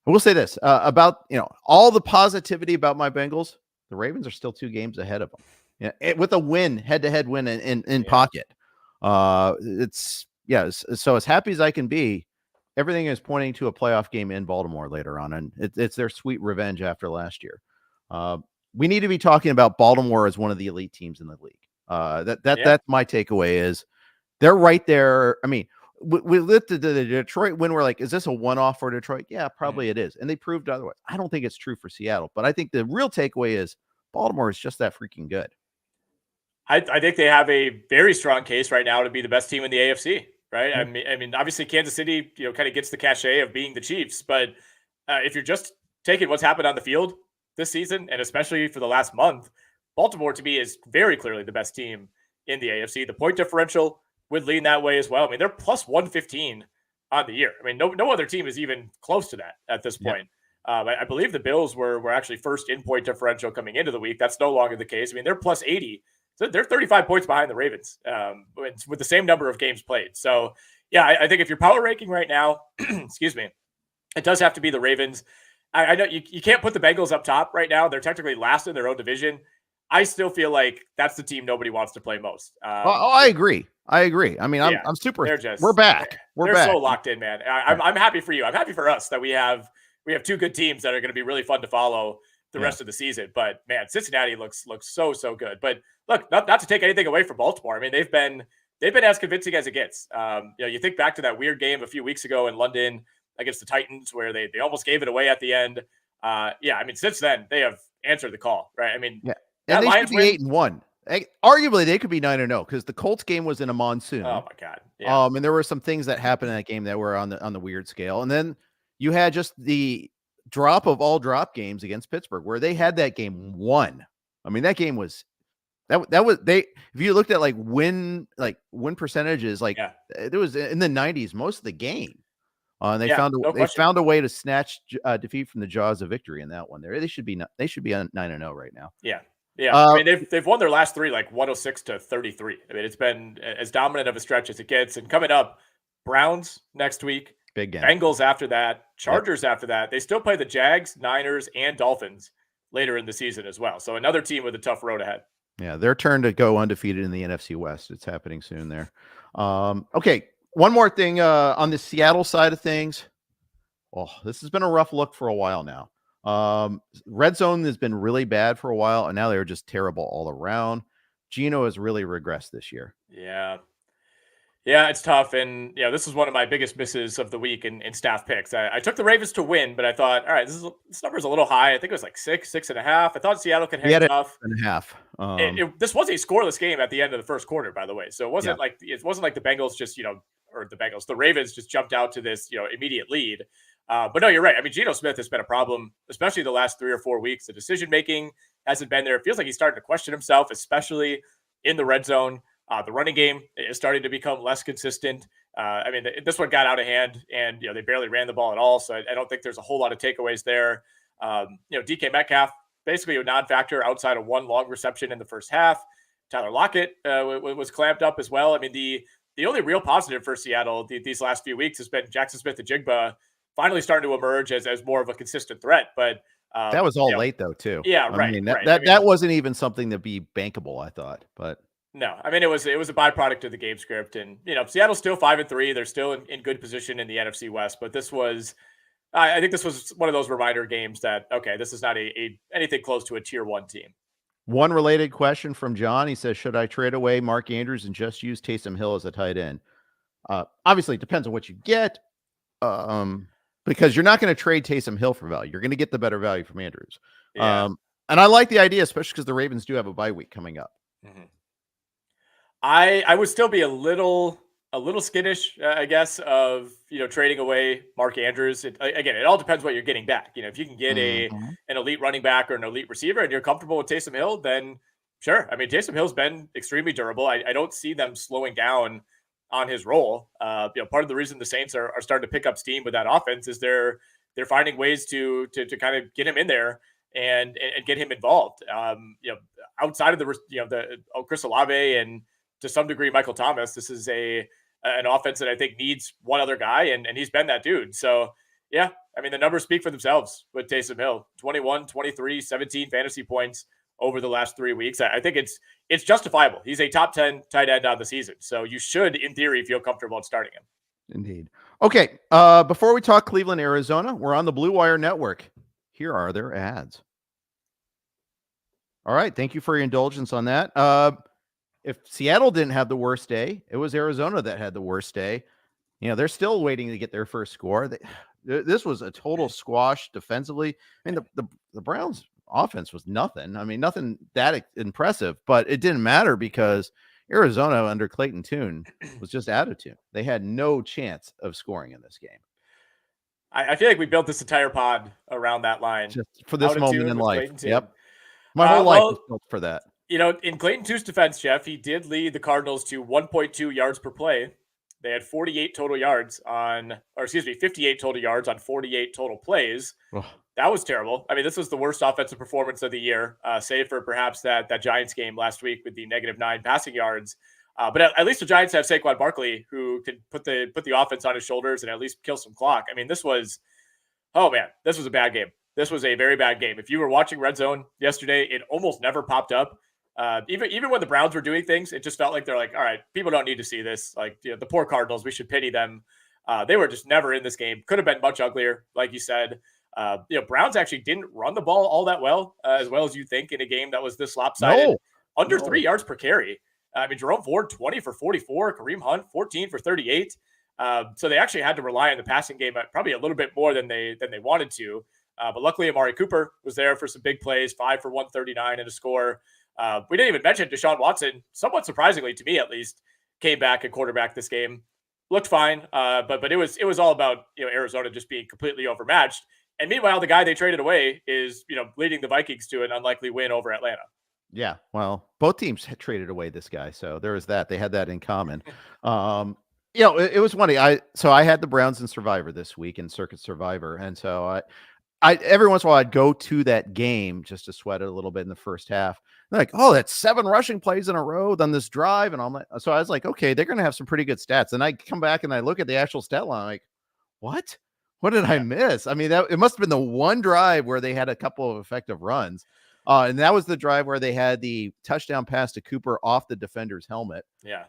will say this about, all the positivity about my Bengals. The Ravens are still 2 games ahead of them. Yeah, with a win, head-to-head win in pocket. So as happy as I can be, everything is pointing to a playoff game in Baltimore later on, and it's their sweet revenge after last year. We need to be talking about Baltimore as one of the elite teams in the league. That's my takeaway is they're right there. I mean, we lifted the Detroit win. We're like, is this a one-off for Detroit? Yeah, probably it is. And they proved otherwise. I don't think it's true for Seattle, but I think the real takeaway is Baltimore is just that freaking good. I think they have a very strong case right now to be the best team in the AFC, right? I mean, obviously Kansas City, kind of gets the cachet of being the Chiefs, but if you're just taking what's happened on the field this season, and especially for the last month, Baltimore to me is very clearly the best team in the AFC. The point differential would lean that way as well. I mean, they're plus 115 on the year. I mean, no other team is even close to that at this point. I believe the Bills were actually first in point differential coming into the week. That's no longer the case. I mean, they're plus 80. So they're 35 points behind the Ravens with the same number of games played. So, I think if you're power ranking right now, excuse me, it does have to be the Ravens. I know you can't put the Bengals up top right now. They're technically last in their own division. I still feel like that's the team nobody wants to play most. I agree. I mean, I'm super. We're back. We're back. So locked in, man. I'm happy for you. I'm happy for us that we have 2 good teams that are going to be really fun to follow the rest of the season. But man, Cincinnati looks so good. But look, not to take anything away from Baltimore. I mean, they've been as convincing as it gets. You think back to that weird game a few weeks ago in London against the Titans where they almost gave it away at the end. I mean, since then they have answered the call, right? I mean, and they should be 8-1. Arguably, they could be 9-0 because the Colts game was in a monsoon. Oh my god! Yeah. And there were some things that happened in that game that were on the weird scale, and then you had just the drop of all drop games against Pittsburgh, where they had that game won. I mean, that game was that was they. If you looked at win percentages, it was in the 90s most of the game. And they found a way to snatch defeat from the jaws of victory in that one. They should be on 9-0 right now. Yeah. I mean, they've won their last 3 106-33. I mean, it's been as dominant of a stretch as it gets. And coming up, Browns next week, big game. Bengals after that, Chargers after that. They still play the Jags, Niners, and Dolphins later in the season as well. So another team with a tough road ahead. Yeah, their turn to go undefeated in the NFC West. It's happening soon there. Okay, one more thing on the Seattle side of things. Oh, this has been a rough look for a while now. Red zone has been really bad for a while, and now they're just terrible all around. Geno has really regressed this year. Yeah, it's tough. And this is one of my biggest misses of the week in staff picks. I took the Ravens to win, but I thought, all right, this number is a little high. I think it was 6.5. I thought Seattle could hang tough. 6.5. This was a scoreless game at the end of the first quarter, by the way. So it wasn't like the Bengals just the Ravens just jumped out to this immediate lead. But no, you're right. I mean, Geno Smith has been a problem, especially the last 3 or 4 weeks. The decision making hasn't been there. It feels like he's starting to question himself, especially in the red zone. The running game is starting to become less consistent. I mean, this one got out of hand, and they barely ran the ball at all. So I don't think there's a whole lot of takeaways there. DK Metcalf basically a non-factor outside of 1 long reception in the first half. Tyler Lockett was clamped up as well. I mean, the only real positive for Seattle these last few weeks has been Jackson Smith-Njigba finally starting to emerge as more of a consistent threat. But that was all late though, too. Yeah, right. I mean, that wasn't even something to be bankable, I thought, but. No, I mean, it was a byproduct of the game script, and Seattle's still 5-3. They're still in good position in the NFC West, but I think this was one of those reminder games that, okay, this is not anything close to a tier 1 team. One related question from John. He says, should I trade away Mark Andrews and just use Taysom Hill as a tight end? Obviously it depends on what you get. because you're not going to trade Taysom Hill for value. You're going to get the better value from Andrews. Yeah. And I like the idea, especially because the Ravens do have a bye week coming up. Mm-hmm. I would still be a little skittish, I guess, of trading away Mark Andrews. Again, it all depends what you're getting back. If you can get an elite running back or an elite receiver, and you're comfortable with Taysom Hill, then sure. I mean, Taysom Hill's been extremely durable. I don't see them slowing down on his role. Part of the reason the Saints are starting to pick up steam with that offense is they're finding ways to kind of get him in there and get him involved. Outside of the Chris Olave and to some degree Michael Thomas, this is an offense that I think needs one other guy, and he's been that dude. So yeah, I mean, the numbers speak for themselves with Taysom Hill. 21, 23, 17 fantasy points over the last 3 weeks. I think it's justifiable. He's a top 10 tight end on the season. So you should, in theory, feel comfortable in starting him. Indeed. Okay. Before we talk Cleveland, Arizona, we're on the Blue Wire Network. Here are their ads. All right. Thank you for your indulgence on that. If Seattle didn't have the worst day, it was Arizona that had the worst day. They're still waiting to get their first score. This was a total squash defensively. I mean, the Browns offense was nothing. I mean, nothing that impressive, but it didn't matter because Arizona under Clayton Tune was just out of tune. They had no chance of scoring in this game. I feel like we built this entire pod around that line. Just for this moment in life. Yep. My whole life was built for that. In Clayton Tune's defense, Jeff, he did lead the Cardinals to 1.2 yards per play. They had 58 total yards 58 total yards on 48 total plays. Oh. That was terrible. I mean, this was the worst offensive performance of the year, save for perhaps that Giants game last week with the -9 passing yards. But at least the Giants have Saquon Barkley, who can put the offense on his shoulders and at least kill some clock. I mean, this was a bad game. This was a very bad game. If you were watching Red Zone yesterday, it almost never popped up. Even when the Browns were doing things, it just felt like they're like, all right, people don't need to see this. Like, the poor Cardinals, we should pity them. They were just never in this game. Could have been much uglier, like you said. Browns actually didn't run the ball all that well as you think in a game that was this lopsided. Under 3 yards per carry. I mean, Jerome Ford, 20 for 44. Kareem Hunt, 14 for 38. So they actually had to rely on the passing game probably a little bit more than they wanted to. But luckily, Amari Cooper was there for some big plays, 5 for 139 and a score. We didn't even mention Deshaun Watson, somewhat surprisingly to me at least, came back at quarterback this game. Looked fine, but it was all about Arizona just being completely overmatched. And meanwhile, the guy they traded away is leading the Vikings to an unlikely win over Atlanta. Yeah, well, both teams had traded away this guy, so there was that. They had that in common. It was funny. I had the Browns in Survivor this week in Circuit Survivor, and so I every once in a while I'd go to that game just to sweat it a little bit in the first half. They're like, oh, that's 7 rushing plays in a row on this drive, and I'm like, so I was like, okay, they're going to have some pretty good stats. And I come back and I look at the actual stat line, I'm like, what? What did I miss? I mean, it must have been the one drive where they had a couple of effective runs. And that was the drive where they had the touchdown pass to Cooper off the defender's helmet. Yeah.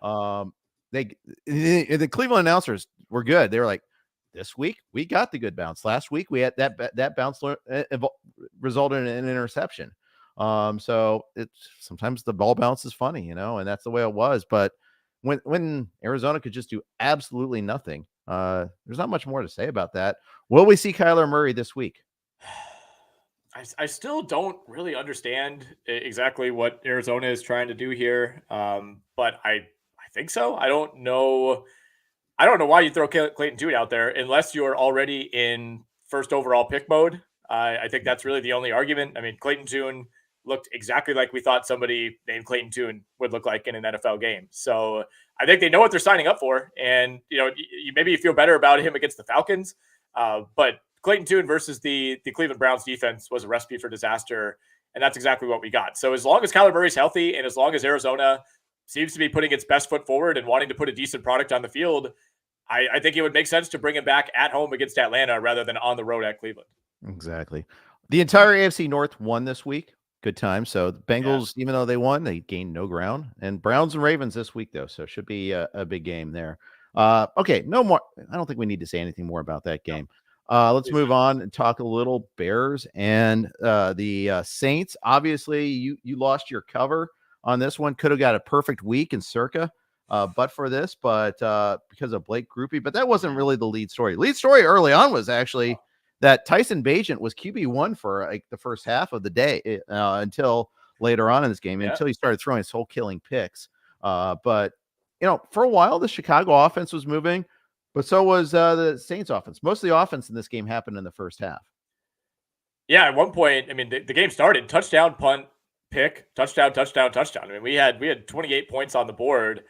The Cleveland announcers were good. They were like, this week we got the good bounce. Last week we had that bounce resulted in an interception. So it's sometimes the ball bounce is funny, and that's the way it was. But when Arizona could just do absolutely nothing, there's not much more to say about that. Will we see Kyler Murray this week? I still don't really understand exactly what Arizona is trying to do here. But I think so. I don't know why you throw Clayton Tune out there unless you're already in first overall pick mode. I think that's really the only argument. I mean, Clayton Tune looked exactly like we thought somebody named Clayton Tune would look like in an NFL game. So I think they know what they're signing up for. And, maybe you feel better about him against the Falcons. But Clayton Tune versus the Cleveland Browns defense was a recipe for disaster. And that's exactly what we got. So as long as Kyler Murray's healthy and as long as Arizona seems to be putting its best foot forward and wanting to put a decent product on the field, I think it would make sense to bring him back at home against Atlanta rather than on the road at Cleveland. Exactly. The entire AFC North won this week. Good time. So the Bengals, even though they won, they gained no ground. And Browns and Ravens this week, though. So it should be a big game there. Okay, no more. I don't think we need to say anything more about that game. Let's move on and talk a little Bears and the Saints. Obviously, you lost your cover on this one. Could have got a perfect week in Circa. but for this, but because of Blake Groupie. But that wasn't really the lead story. Lead story early on was actually that Tyson Bagent was QB1 for like the first half of the day until later on in this game, until he started throwing his killing picks. But for a while, the Chicago offense was moving, but so was the Saints offense. Most of the offense in this game happened in the first half. Yeah, at one point, I mean, the game started touchdown, punt, pick, touchdown, touchdown, touchdown. I mean, we had 28 points on the board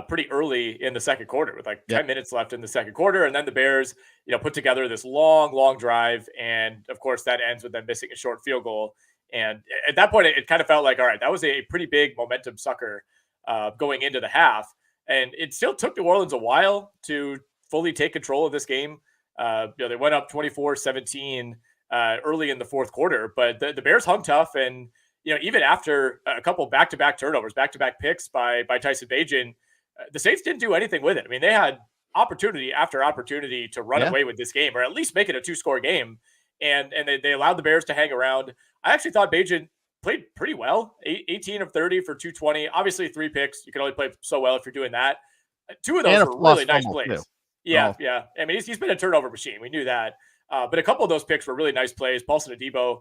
pretty early in the second quarter with like 10 minutes left in the second quarter. And then the Bears, put together this long drive. And of course, that ends with them missing a short field goal. And at that point, it kind of felt like, all right, that was a pretty big momentum sucker going into the half. And it still took New Orleans a while to fully take control of this game. They went up 24-17 early in the fourth quarter, but the Bears hung tough. And, even after a couple back-to-back turnovers, back-to-back picks by Tyson Bagent, the Saints didn't do anything with it. I mean, they had opportunity after opportunity to run away with this game, or at least make it a 2-score game. And they allowed the Bears to hang around. I actually thought Bagent played pretty well, 18 of 30 for 220. Obviously, 3 picks. You can only play so well if you're doing that. 2 of those were really nice plays. Too. Yeah. I mean, he's been a turnover machine. We knew that. But a couple of those picks were really nice plays. Paulson Adebo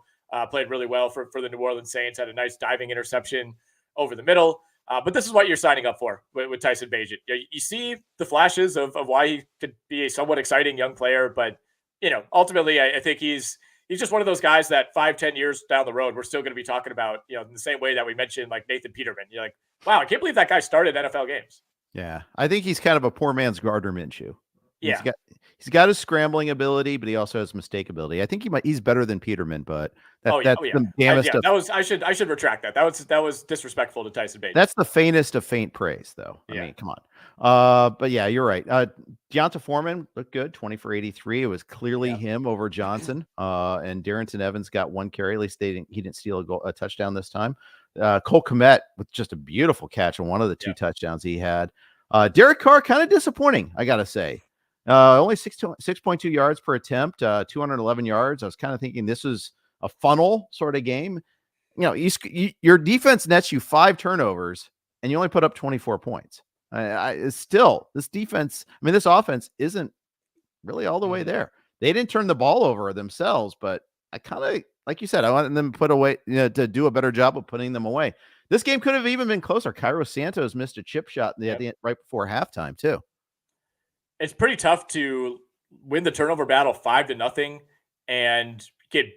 played really well for the New Orleans Saints, had a nice diving interception over the middle. But this is what you're signing up for with Tyson Bagent. You see the flashes of why he could be a somewhat exciting young player. But, ultimately, I think he's just one of those guys that 5-10 years down the road, we're still going to be talking about, in the same way that we mentioned like Nathan Peterman. You're like, wow, I can't believe that guy started NFL games. Yeah. I think he's kind of a poor man's Gardner Minshew. Yeah. He's got his scrambling ability, but he also has mistake ability. I think he's better than Peterman, but that's the damnest stuff. That was I should retract that. That was disrespectful to Tyson Bagent. That's the faintest of faint praise, though. I mean, come on. But yeah, you're right. Deonta Foreman looked good, 20 for 83. It was clearly him over Johnson. And Darrington Evans got 1 carry. At least he didn't steal a touchdown this time. Cole Kmet with just a beautiful catch on one of the 2 touchdowns he had. Derek Carr kind of disappointing, I gotta say. Only 6.2 yards per attempt, 211 yards. I was kind of thinking this was a funnel sort of game. Your defense nets you 5 turnovers and you only put up 24 points. It's still this defense. I mean, this offense isn't really all the way there. They didn't turn the ball over themselves, but I kind of, like you said, I want them to put away, to do a better job of putting them away. This game could have even been closer. Cairo Santos missed a chip shot at the end, right before halftime too. It's pretty tough to win the turnover battle 5-0 and get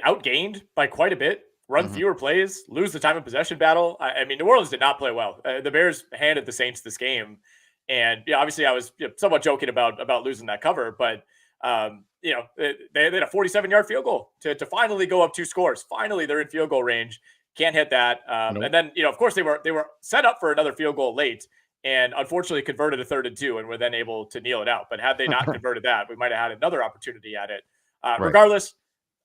outgained by quite a bit, run fewer plays, lose the time of possession battle. I mean, New Orleans did not play well. The Bears handed the Saints this game. And obviously I was somewhat joking about losing that cover, but they had a 47-yard field goal to finally go up 2 scores. Finally, they're in field goal range. Can't hit that. And then, of course they were set up for another field goal late. And unfortunately converted a 3rd and 2 and were then able to kneel it out. But had they not converted that, we might have had another opportunity at it. Regardless,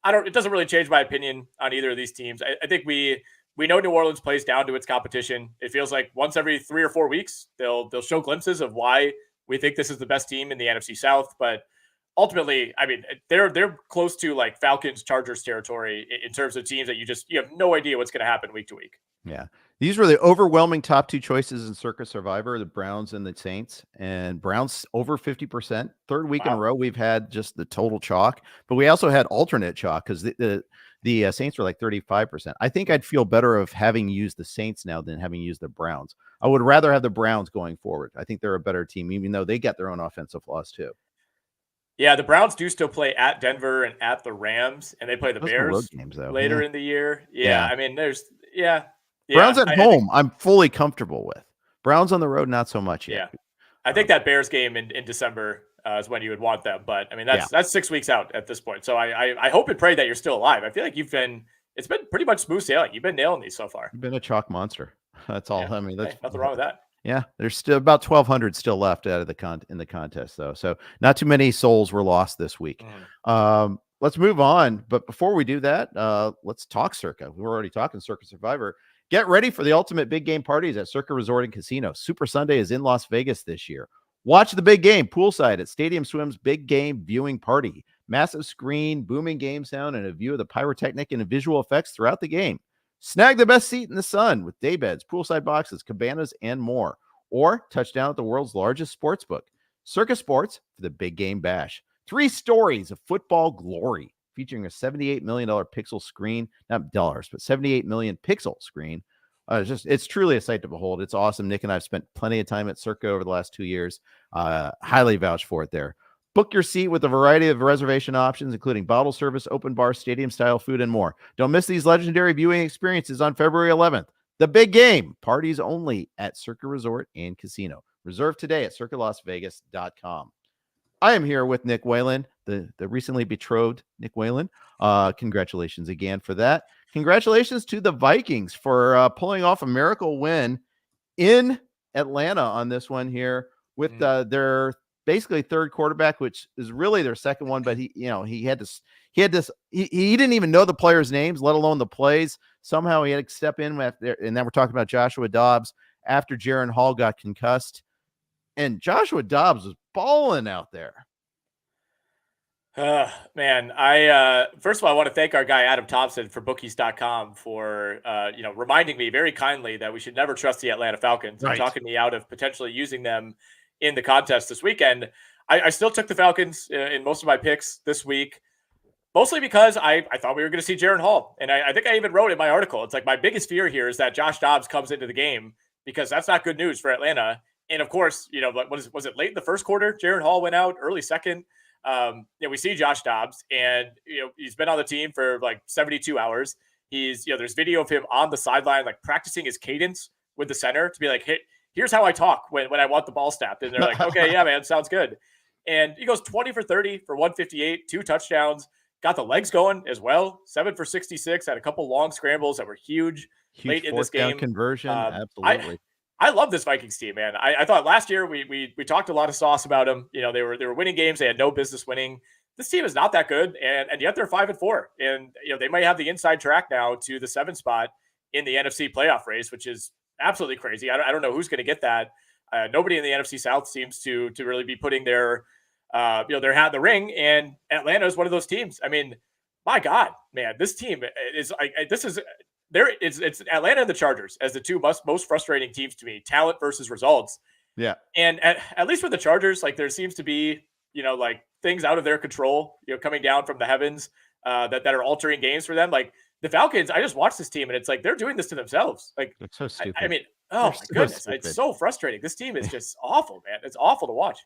it doesn't really change my opinion on either of these teams. I think we know New Orleans plays down to its competition. It feels like once every 3 or 4 weeks, they'll show glimpses of why we think this is the best team in the NFC South. But ultimately, I mean, they're close to like Falcons, Chargers territory in terms of teams that you have no idea what's going to happen week to week. Yeah. These were the overwhelming top 2 choices in Circa Survivor, the Browns and the Saints. And Browns over 50%. 3rd week in a row, we've had just the total chalk. But we also had alternate chalk because the Saints were like 35%. I think I'd feel better of having used the Saints now than having used the Browns. I would rather have the Browns going forward. I think they're a better team, even though they got their own offensive flaws too. Yeah, the Browns do still play at Denver and at the Rams, and they play the Bears games, later in the year. I mean, Browns at home, I'm fully comfortable with. Browns on the road, not so much yet. Yeah, I think that Bears game in December is when you would want them. But I mean, that's 6 weeks out at this point. So I hope and pray that you're still alive. I feel like it's been pretty much smooth sailing. You've been nailing these so far. You've been a chalk monster. That's all. I mean, that's nothing wrong with that. Yeah, there's still about 1,200 still left out of in the contest, though. So not too many souls were lost this week. Let's move on. But before we do that, let's talk Circa. We were already talking Circa Survivor. Get ready for the ultimate big game parties at Circa Resort and Casino. Super Sunday is in Las Vegas this year. Watch the big game poolside at Stadium Swim's big game viewing party. Massive screen, booming game sound, and a view of the pyrotechnic and visual effects throughout the game. Snag the best seat in the sun with daybeds, poolside boxes, cabanas, and more. or touchdown at the world's largest sports book. Circa Sports for the Big Game Bash. 3 stories of football glory featuring a $78 million pixel screen, not dollars, but 78 million pixel screen. It's truly a sight to behold. It's awesome. Nick and I have spent plenty of time at Circa over the last 2 years. Highly vouch for it there. Book your seat with a variety of reservation options, including bottle service, open bar, stadium-style food, and more. Don't miss these legendary viewing experiences on February 11th. The big game. Parties only at Circa Resort and Casino. Reserve today at circalasvegas.com. I am here with Nick Whalen, the recently betrothed Nick Whalen. Congratulations again for that. Congratulations to the Vikings for pulling off a miracle win in Atlanta on this one here with their basically third quarterback, which is really their second one. But he didn't even know the players' names, let alone the plays. Somehow he had to step in after, and then we're talking about Joshua Dobbs after Jaron Hall got concussed. And Joshua Dobbs was balling out there. Man, I first of all, I want to thank our guy Adam Thompson for bookies.com for reminding me very kindly that we should never trust the Atlanta Falcons, and talking me out of potentially using them in the contest this weekend. I still took the Falcons in most of my picks this week, mostly because I thought we were going to see Jaron Hall, and I think I even wrote in my article, it's like my biggest fear here is that Josh Dobbs comes into the game, because that's not good news for Atlanta. And of course, was it late in the first quarter? Jaron Hall went out early second. We see Josh Dobbs, and he's been on the team for like 72 hours. He's there's video of him on the sideline, like practicing his cadence with the center to be like, hey, here's how I talk when I want the ball snapped. And they're like, okay, yeah, man, sounds good. And he goes 20 for 30 for 158, 2 touchdowns, got the legs going as well. 7 for 66, had a couple long scrambles that were huge late in this game. Conversion, absolutely. I love this Vikings team, man. I thought last year we talked a lot of sauce about them. They were winning games they had no business winning. This team is not that good, and yet they're 5-4, and they might have the inside track now to the 7th spot in the NFC playoff race, which is absolutely crazy. I don't know who's going to get that. Nobody in the NFC South seems to really be putting their hat in the ring, and Atlanta is one of those teams. I mean, my God, man, this team is it's Atlanta and the Chargers as the two most frustrating teams to me, talent versus results. Yeah. And at least with the Chargers, like there seems to be, like things out of their control, coming down from the heavens that are altering games for them. Like the Falcons, I just watched this team and it's like they're doing this to themselves. Like it's so stupid. I mean, oh my goodness, it's so frustrating. This team is just awful, man. It's awful to watch.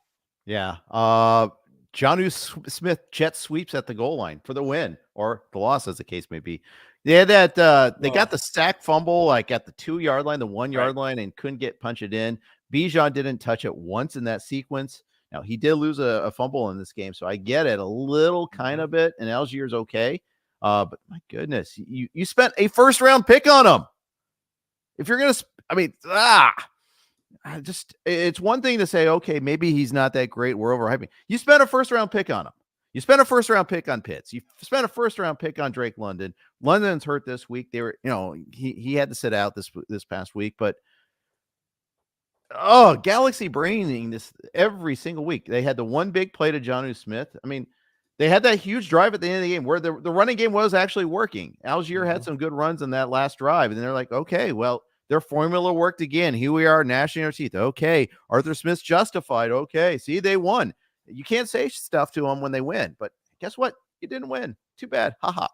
Yeah. Jonnu Smith jet sweeps at the goal line for the win or the loss, as the case may be. Yeah, they got the sack fumble like at the 2-yard line, the 1-yard line, and couldn't punch it in. Bijan didn't touch it once in that sequence. Now he did lose a fumble in this game, so I get it a little kind of bit. And Algier's okay, but my goodness, you spent a 1st-round pick on him. If you're gonna, it's one thing to say, okay, maybe he's not that great. We're overhyping. You spent a 1st-round pick on him. You spent a 1st-round pick on Pitts. You spent a 1st-round pick on Drake London. London's hurt this week. They were, he had to sit out this past week. But Galaxy braining this every single week. They had the one big play to Jonnu Smith. I mean, they had that huge drive at the end of the game where the running game was actually working. Algier had some good runs on that last drive, and they're like, okay, well, their formula worked again. Here we are, gnashing our teeth. Okay, Arthur Smith's justified. Okay, see, they won. You can't say stuff to them when they win, but guess what? You didn't win. Too bad. Haha.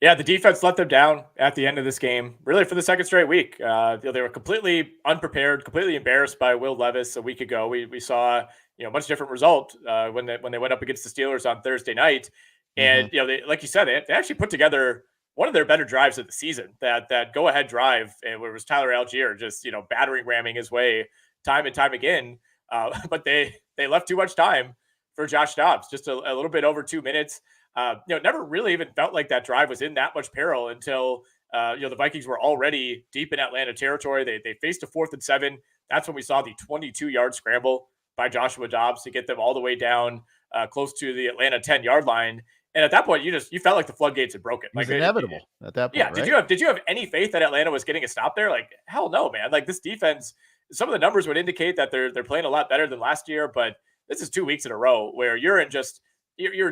Yeah, the defense let them down at the end of this game, really for the 2nd straight week. They were completely unprepared, completely embarrassed by Will Levis a week ago. We saw a much different result when they went up against the Steelers on Thursday night. And they, like you said, they actually put together one of their better drives of the season. That go-ahead drive, and where it was Tyler Algier just battering ramming his way time and time again. But they left too much time for Josh Dobbs, just a little bit over 2 minutes. Never really even felt like that drive was in that much peril until the Vikings were already deep in Atlanta territory. They faced a 4th and 7. That's when we saw the 22-yard scramble by Joshua Dobbs to get them all the way down close to the Atlanta 10-yard line. And at that point, you felt like the floodgates had broken. It was inevitable at that point. Yeah. Right? Did you have any faith that Atlanta was getting a stop there? Like, hell no, man. Like this defense, some of the numbers would indicate that they're playing a lot better than last year, but this is 2 weeks in a row where you're in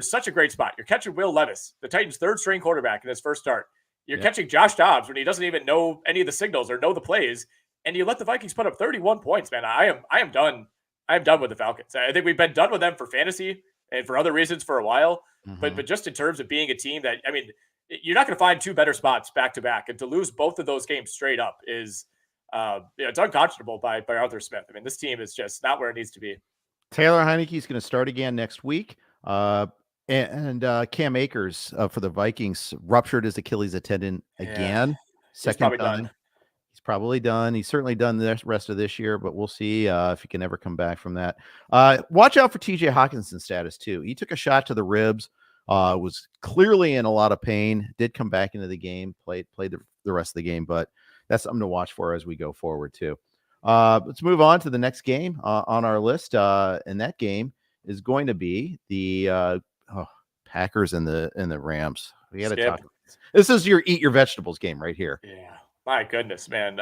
such a great spot. You're catching Will Levis, the Titans' 3rd-string quarterback in his first start. You're catching Josh Dobbs when he doesn't even know any of the signals or know the plays, and you let the Vikings put up 31 points, man. I am done. I am done with the Falcons. I think we've been done with them for fantasy and for other reasons for a while. But just in terms of being a team that, I mean, you're not going to find two better spots back to back, and to lose both of those games straight up is, it's unconscionable by Arthur Smith. I mean, this team is just not where it needs to be. Taylor Heinicke's going to start again next week. And Cam Akers for the Vikings ruptured his Achilles tendon again. Second time. He's probably done. He's certainly done the rest of this year, but we'll see if he can ever come back from that. Watch out for TJ Hawkinson's status too. He took a shot to the ribs, was clearly in a lot of pain, did come back into the game, played the rest of the game, but that's something to watch for as we go forward too. Let's move on to the next game on our list. And that game is going to be the Packers and the Rams. We got to talk. This is your eat your vegetables game right here. Yeah. My goodness, man.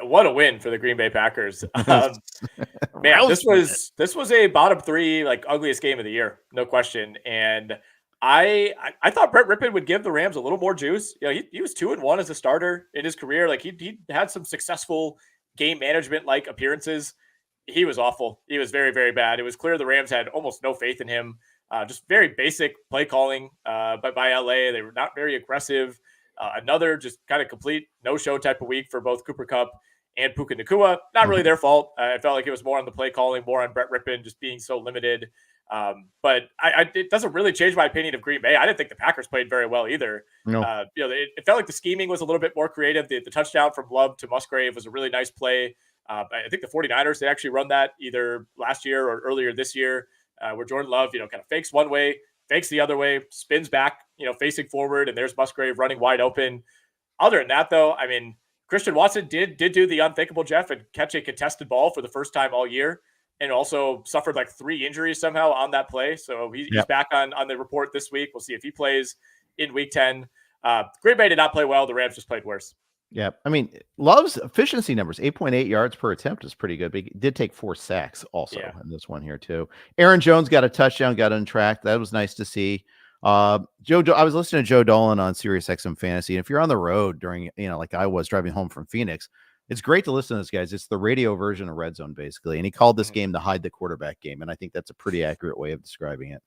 What a win for the Green Bay Packers. Man, this was a bottom three, like, ugliest game of the year, no question. And I thought Brett Rippon would give the Rams a little more juice. You know, he was 2-1 as a starter in his career. Like, he had some successful game management like appearances. He was awful. He was very, very bad. It was clear the Rams had almost no faith in him. Just very basic play calling by LA. They were not very aggressive. Another just kind of complete no-show type of week for both Cooper Kupp and Puka Nacua. Not really their fault. I felt like it was more on the play calling, more on Brett Rippon just being so limited. But it doesn't really change my opinion of Green Bay. I didn't think the Packers played very well either. No. It felt like the scheming was a little bit more creative. The touchdown from Love to Musgrave was a really nice play. I think the 49ers, they actually run that either last year or earlier this year, where Jordan Love, kind of fakes one way, fakes the other way, spins back, facing forward, and there's Musgrave running wide open. Other than that, though, I mean, Christian Watson did do the unthinkable, Jeff, and catch a contested ball for the first time all year, and also suffered like 3 injuries somehow on that play. So he's back on the report this week. We'll see if he plays in Week 10. Green Bay did not play well. The Rams just played worse. Yeah, I mean, Love's efficiency numbers, 8.8 yards per attempt, is pretty good. But he did take 4 sacks also in this one here too. Aaron Jones got a touchdown, got untracked. That was nice to see. I was listening to Joe Dolan on Sirius XM Fantasy, and if you're on the road during, like I was driving home from Phoenix, it's great to listen to this, guys. It's the radio version of Red Zone, basically. And he called this game the hide the quarterback game, and I think that's a pretty accurate way of describing it.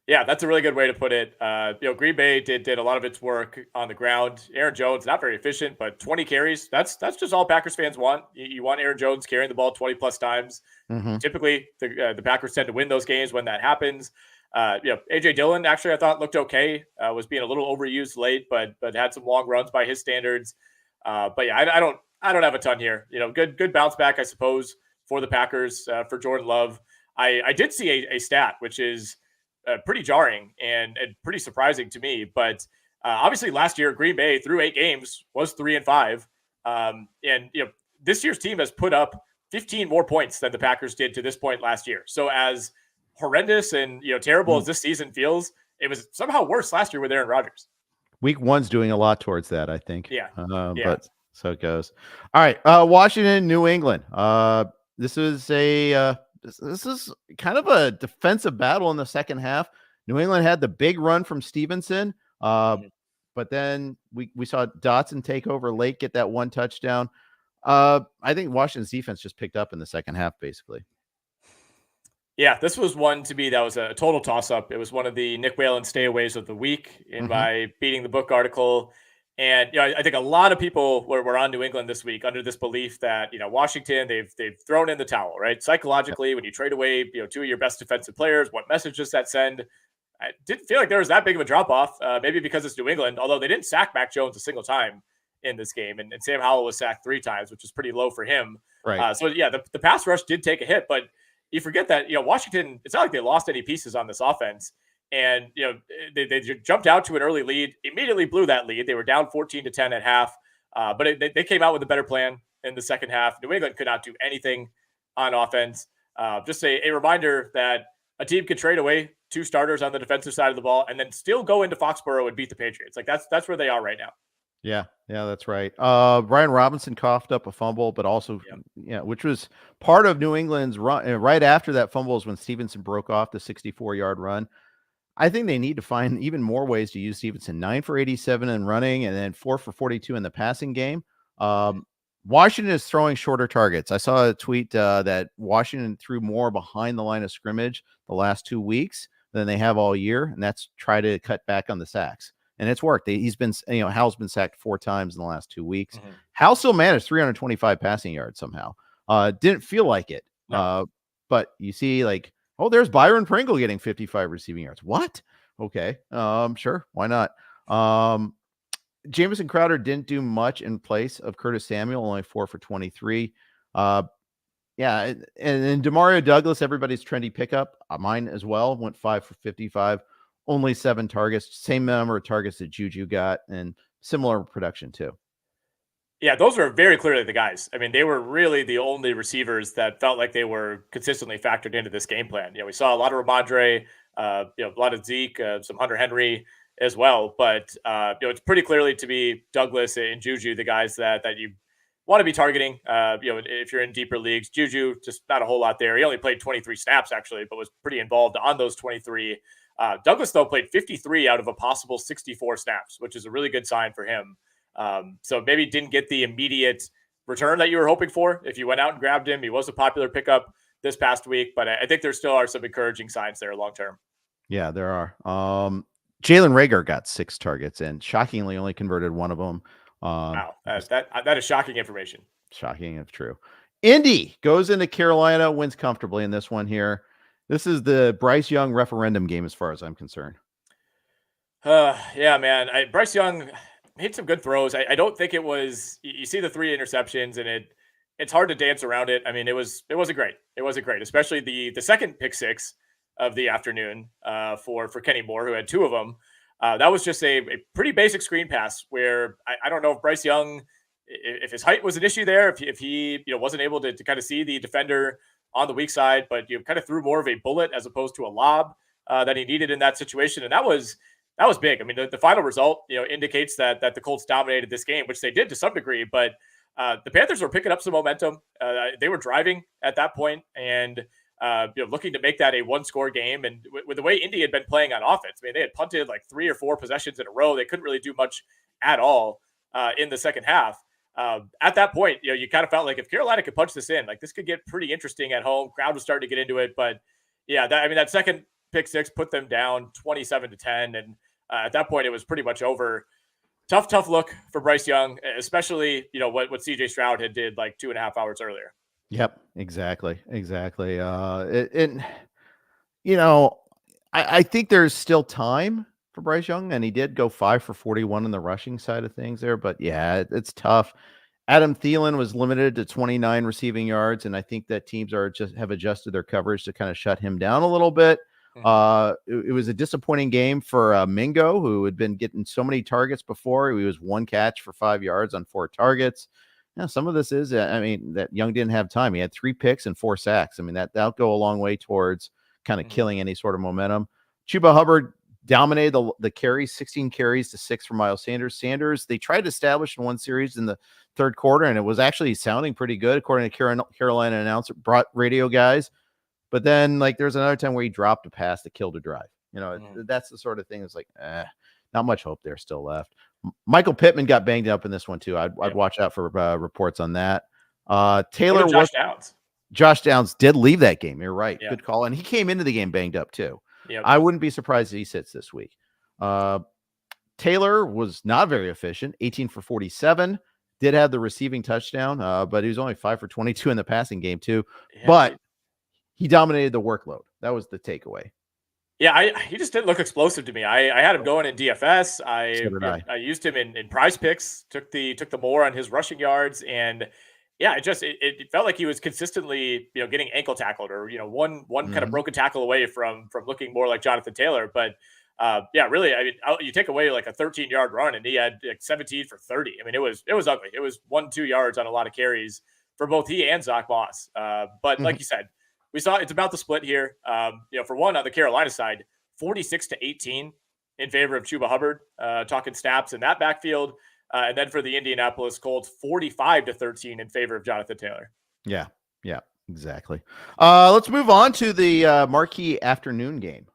Yeah, that's a really good way to put it. Green Bay did a lot of its work on the ground. Aaron Jones, not very efficient, but 20 carries. That's just all Packers fans want. You want Aaron Jones carrying the ball 20 plus times. Typically, the Packers tend to win those games when that happens. AJ Dillon actually I thought looked okay. Was being a little overused late, but had some long runs by his standards. But yeah, I don't have a ton here. Good bounce back, I suppose, for the Packers for Jordan Love. I did see a stat which is pretty jarring and pretty surprising to me. But obviously last year, Green Bay through 8 games was 3-5. And this year's team has put up 15 more points than the Packers did to this point last year. So as horrendous and terrible as this season feels, it was somehow worse last year with Aaron Rodgers. Week 1's doing a lot towards that, I think. Yeah. But so it goes. All right. Washington, New England. This is this is kind of a defensive battle in the second half. New England had the big run from Stevenson, but then we saw Dotson take over late, get that 1 touchdown. I think Washington's defense just picked up in the second half, basically. Yeah, this was one to me that was a total toss-up. It was one of the Nick Whalen stayaways of the week in my Beating the Book article. And I think a lot of people were on New England this week under this belief that Washington, they've thrown in the towel, right? Psychologically, when you trade away 2 of your best defensive players, what message does that send? I didn't feel like there was that big of a drop-off, maybe because it's New England, although they didn't sack Mac Jones a single time in this game, and Sam Howell was sacked 3 times, which is pretty low for him. Right. So yeah, the pass rush did take a hit, but you forget that Washington, it's not like they lost any pieces on this offense. And, they jumped out to an early lead, immediately blew that lead. They were down 14-10 at half, but they came out with a better plan in the second half. New England could not do anything on offense. Just a reminder that a team could trade away 2 starters on the defensive side of the ball and then still go into Foxborough and beat the Patriots. Like that's where they are right now. Yeah, that's right. Brian Robinson coughed up a fumble, but also, which was part of New England's run. Right after that fumble is when Stevenson broke off the 64-yard run. I think they need to find even more ways to use Stevenson. 9 for 87 in running, and then 4 for 42 in the passing game. Washington is throwing shorter targets. I saw a tweet that Washington threw more behind the line of scrimmage the last 2 weeks than they have all year, and that's try to cut back on the sacks. And it's worked. He's been, Hal's been sacked 4 times in the last 2 weeks. Mm-hmm. Hal still managed 325 passing yards somehow. Didn't feel like it. No. But you see, like, oh, there's Byron Pringle getting 55 receiving yards. What? Okay. Sure. Why not? Jamison Crowder didn't do much in place of Curtis Samuel, only 4 for 23. Yeah, and Demario Douglas, everybody's trendy pickup. Mine as well, went 5 for 55, only 7 targets, same number of targets that Juju got, and similar production too. Yeah, those were very clearly the guys. I mean, they were really the only receivers that felt like they were consistently factored into this game plan. We saw a lot of Ramondre, a lot of Zeke, some Hunter Henry as well. But it's pretty clearly to be Douglas and Juju, the guys that you want to be targeting. If you're in deeper leagues, Juju just not a whole lot there. He only played 23 snaps actually, but was pretty involved on those 23. Douglas though played 53 out of a possible 64 snaps, which is a really good sign for him. So maybe didn't get the immediate return that you were hoping for if you went out and grabbed him. He was a popular pickup this past week, but I think there still are some encouraging signs there long term. Yeah, there are. Jalen Reagor got 6 targets and shockingly only converted 1 of them. Wow, that is shocking information. Shocking if true. Indy goes into Carolina, wins comfortably in this one here. This is the Bryce Young referendum game as far as I'm concerned. Yeah, man. Bryce Young made some good throws. I don't think it was, you see the 3 interceptions and it's hard to dance around it. I mean, it wasn't great. It wasn't great, especially the second pick 6 of the afternoon for Kenny Moore, who had 2 of them. That was just a pretty basic screen pass where I don't know if Bryce Young, if his height was an issue there, if he wasn't able to kind of see the defender on the weak side, but kind of threw more of a bullet as opposed to a lob that he needed in that situation. And that was big. I mean, the final result, indicates that the Colts dominated this game, which they did to some degree, but the Panthers were picking up some momentum. They were driving at that point and looking to make that a 1-score game. And with the way Indy had been playing on offense, I mean, they had punted like 3 or 4 possessions in a row. They couldn't really do much at all in the second half. At that point, you kind of felt like if Carolina could punch this in, like this could get pretty interesting at home. Crowd was starting to get into it, but yeah, that second pick 6 put them down 27-10, and at that point it was pretty much over. Tough look for Bryce Young, especially what CJ Stroud had did like 2.5 hours earlier. Yep, exactly. I think there's still time for Bryce Young, and he did go 5 for 41 on the rushing side of things there, but yeah, it's tough. Adam Thielen was limited to 29 receiving yards, and I think that teams have adjusted their coverage to kind of shut him down a little bit. It was a disappointing game for Mingo, who had been getting so many targets before. He was 1 catch for 5 yards on 4 targets. Some of this is, that Young didn't have time. He had 3 picks and 4 sacks. I mean, that'll go a long way towards kind of killing any sort of momentum. Chuba Hubbard dominated the carries, 16 carries to 6 for Miles Sanders. They tried to establish in one series in the third quarter, and it was actually sounding pretty good, according to Carolina announcer, radio guys. But then, there's another time where he dropped a pass that killed a drive. That's the sort of thing that's not much hope there still left. Michael Pittman got banged up in this one too. I'd watch out for reports on that. Taylor Josh Downs did leave that game. You're right. Good call. And he came into the game banged up too. I wouldn't be surprised if he sits this week. Taylor was not very efficient. 18 for 47. Did have the receiving touchdown, but he was only 5 for 22 in the passing game too. Yeah. But he dominated the workload. That was the takeaway. Yeah, he just didn't look explosive to me. I had him going in DFS. I used him in prize picks, took the more on his rushing yards, and yeah, it felt like he was consistently getting ankle tackled or one kind of broken tackle away from looking more like Jonathan Taylor. But yeah, really, I mean, you take away like a 13-yard run and he had like 17 for 30. I mean, it was ugly. It was 1-2 yards on a lot of carries for both he and Zach Moss. But like you said, we saw it's about the split here. For one, on the Carolina side, 46-18 in favor of Chuba Hubbard, talking snaps in that backfield. And then for the Indianapolis Colts, 45-13 in favor of Jonathan Taylor. Yeah, exactly. Let's move on to the marquee afternoon game.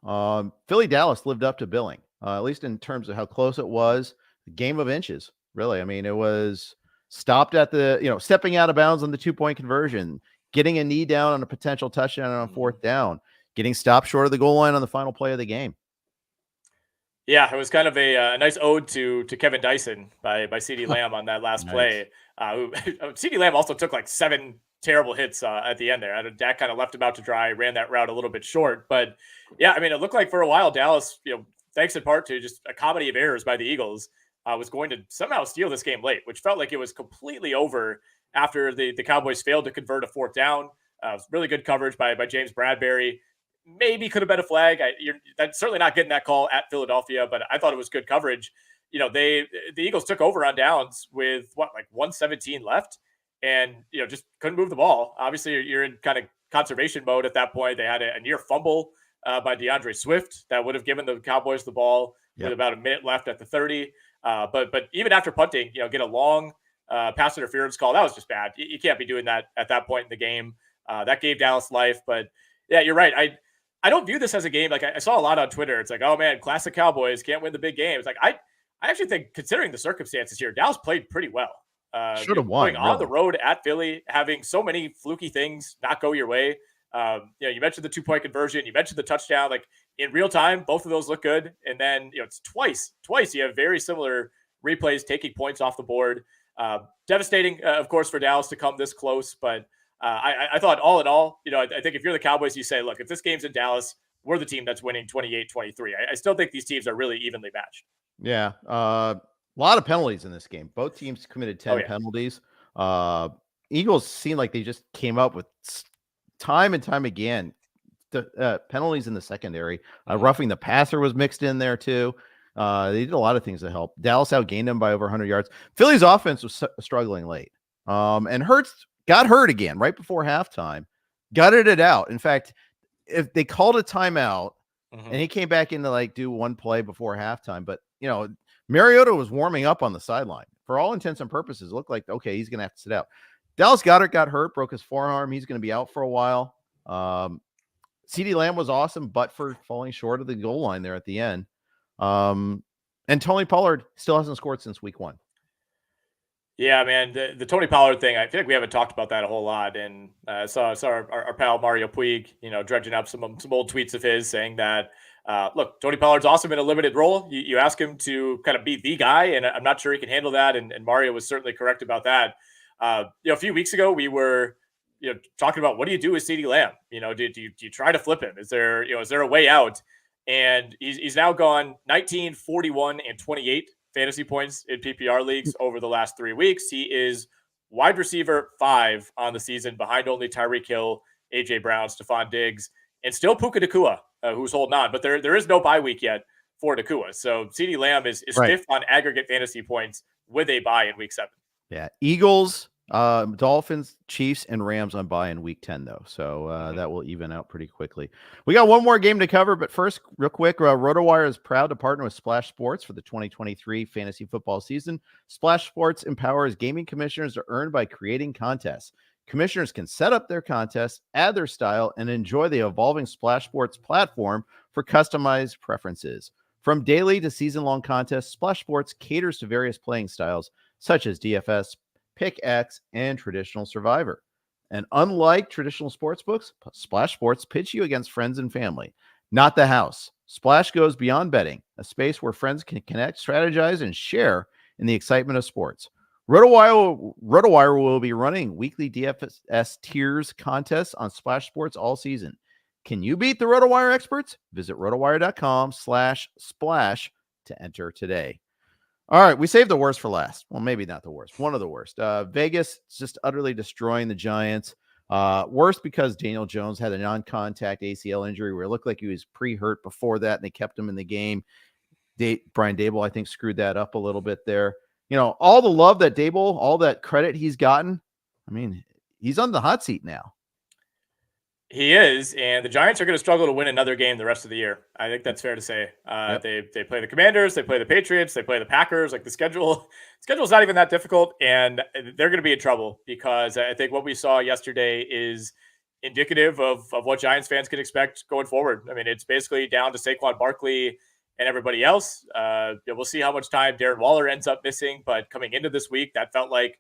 Philly Dallas lived up to billing, at least in terms of how close it was. The game of inches, really. I mean, it was stopped at the, stepping out of bounds on the 2-point conversion, getting a knee down on a potential touchdown on a 4th down, getting stopped short of the goal line on the final play of the game. Yeah, it was kind of a nice ode to Kevin Dyson by CeeDee Lamb on that last play. CeeDee Lamb also took like 7 terrible hits at the end there. Dak kind of left him out to dry, ran that route a little bit short. But yeah, I mean, it looked like for a while Dallas, thanks in part to just a comedy of errors by the Eagles, was going to somehow steal this game late, which felt like it was completely over after the Cowboys failed to convert a 4th down. Really good coverage by James Bradbury. Maybe could have been a flag. That's certainly not getting that call at Philadelphia, but I thought it was good coverage. The Eagles took over on downs with 117 left, and just couldn't move the ball. Obviously, you're in kind of conservation mode at that point. They had a near fumble by DeAndre Swift that would have given the Cowboys the ball with about a minute left at the 30. But even after punting, get a long pass interference call. That was just bad. You can't be doing that at that point in the game. That gave Dallas life. But yeah, you're right. I don't view this as a game. Like I saw a lot on Twitter. It's like, oh man, classic Cowboys can't win the big games. Like I actually think, considering the circumstances here, Dallas played pretty well. Should have won. Going on the road at Philly, having so many fluky things not go your way. You mentioned the 2-point conversion. You mentioned the touchdown. Like in real time, both of those look good. And then it's twice you have very similar replays taking points off the board. Devastating, of course, for Dallas to come this close, but. I thought all in all, I think if you're the Cowboys, you say, look, if this game's in Dallas, we're the team that's winning 28-23. I still think these teams are really evenly matched. Yeah. A lot of penalties in this game. Both teams committed 10 penalties. Eagles seem like they just came up with time and time again the penalties in the secondary. Roughing the passer was mixed in there too. They did a lot of things to help. Dallas outgained them by over 100 yards. Philly's offense was struggling late. And Hurts got hurt again right before halftime, gutted it out. In fact, if they called a timeout and he came back in to do one play before halftime, but Mariota was warming up on the sideline for all intents and purposes. It looked like, okay, he's going to have to sit out. Dallas Goedert got hurt, broke his forearm. He's going to be out for a while. CeeDee Lamb was awesome, but for falling short of the goal line there at the end. And Tony Pollard still hasn't scored since week 1. Yeah, man, the Tony Pollard thing, I feel like we haven't talked about that a whole lot. And I saw our pal Mario Puig, dredging up some old tweets of his saying that, look, Tony Pollard's awesome in a limited role. You ask him to kind of be the guy, and I'm not sure he can handle that. And Mario was certainly correct about that. A few weeks ago, we were, talking about what do you do with CeeDee Lamb? Do you try to flip him? Is there a way out? And he's now gone 19, 41, and 28 fantasy points in PPR leagues over the last 3 weeks. He is wide receiver 5 on the season, behind only Tyreek Hill, AJ Brown, Stephon Diggs, and still Puka Nacua, who's holding on. But there is no bye week yet for Nacua. So CeeDee Lamb is right. 5th on aggregate fantasy points with a bye in week 7. Yeah, Eagles, Dolphins, Chiefs, and Rams on bye in week 10, though. So that will even out pretty quickly. We got one more game to cover, but first, real quick, RotoWire is proud to partner with Splash Sports for the 2023 fantasy football season. Splash Sports empowers gaming commissioners to earn by creating contests. Commissioners can set up their contests, add their style, and enjoy the evolving Splash Sports platform for customized preferences. From daily to season-long contests, Splash Sports caters to various playing styles, such as DFS, Pick X, and traditional Survivor. And unlike traditional sports books, Splash Sports pitch you against friends and family, not the house. Splash goes beyond betting, a space where friends can connect, strategize, and share in the excitement of sports. RotoWire will be running weekly DFS tiers contests on Splash Sports all season. Can you beat the RotoWire experts? Visit rotowire.com/splash to enter today. All right, we saved the worst for last. Well, maybe not the worst. One of the worst. Vegas just utterly destroying the Giants. Worst because Daniel Jones had a non-contact ACL injury where it looked like he was pre-hurt before that, and they kept him in the game. Brian Daboll, I think, screwed that up a little bit there. All the love that Daboll, all that credit he's gotten, I mean, he's on the hot seat now. He is, and the Giants are going to struggle to win another game the rest of the year. I think that's fair to say. Yep. They play the Commanders, they play the Patriots, they play the Packers. Like the schedule's not even that difficult, and they're going to be in trouble because I think what we saw yesterday is indicative of what Giants fans can expect going forward. I mean, it's basically down to Saquon Barkley and everybody else. We'll see how much time Darren Waller ends up missing, but coming into this week, that felt like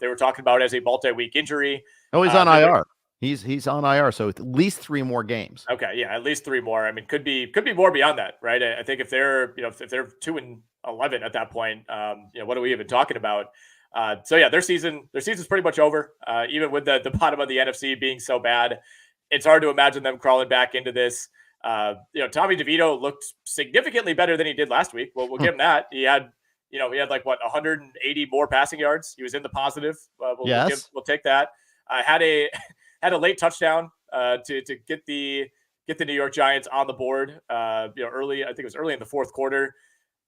they were talking about as a multi-week injury. Oh, he's on IR. He's on IR, so at least 3 more games. Okay, yeah, at least 3 more. I mean, could be more beyond that, right? I think if they're if they're 2-11 at that point, what are we even talking about? So yeah, their season's pretty much over. Even with the bottom of the NFC being so bad, it's hard to imagine them crawling back into this. Tommy DeVito looked significantly better than he did last week. Well, we'll give him that. He had like 180 more passing yards. He was in the positive. We'll take that. Had a late touchdown to get the New York Giants on the board. Early. I think it was early in the fourth quarter.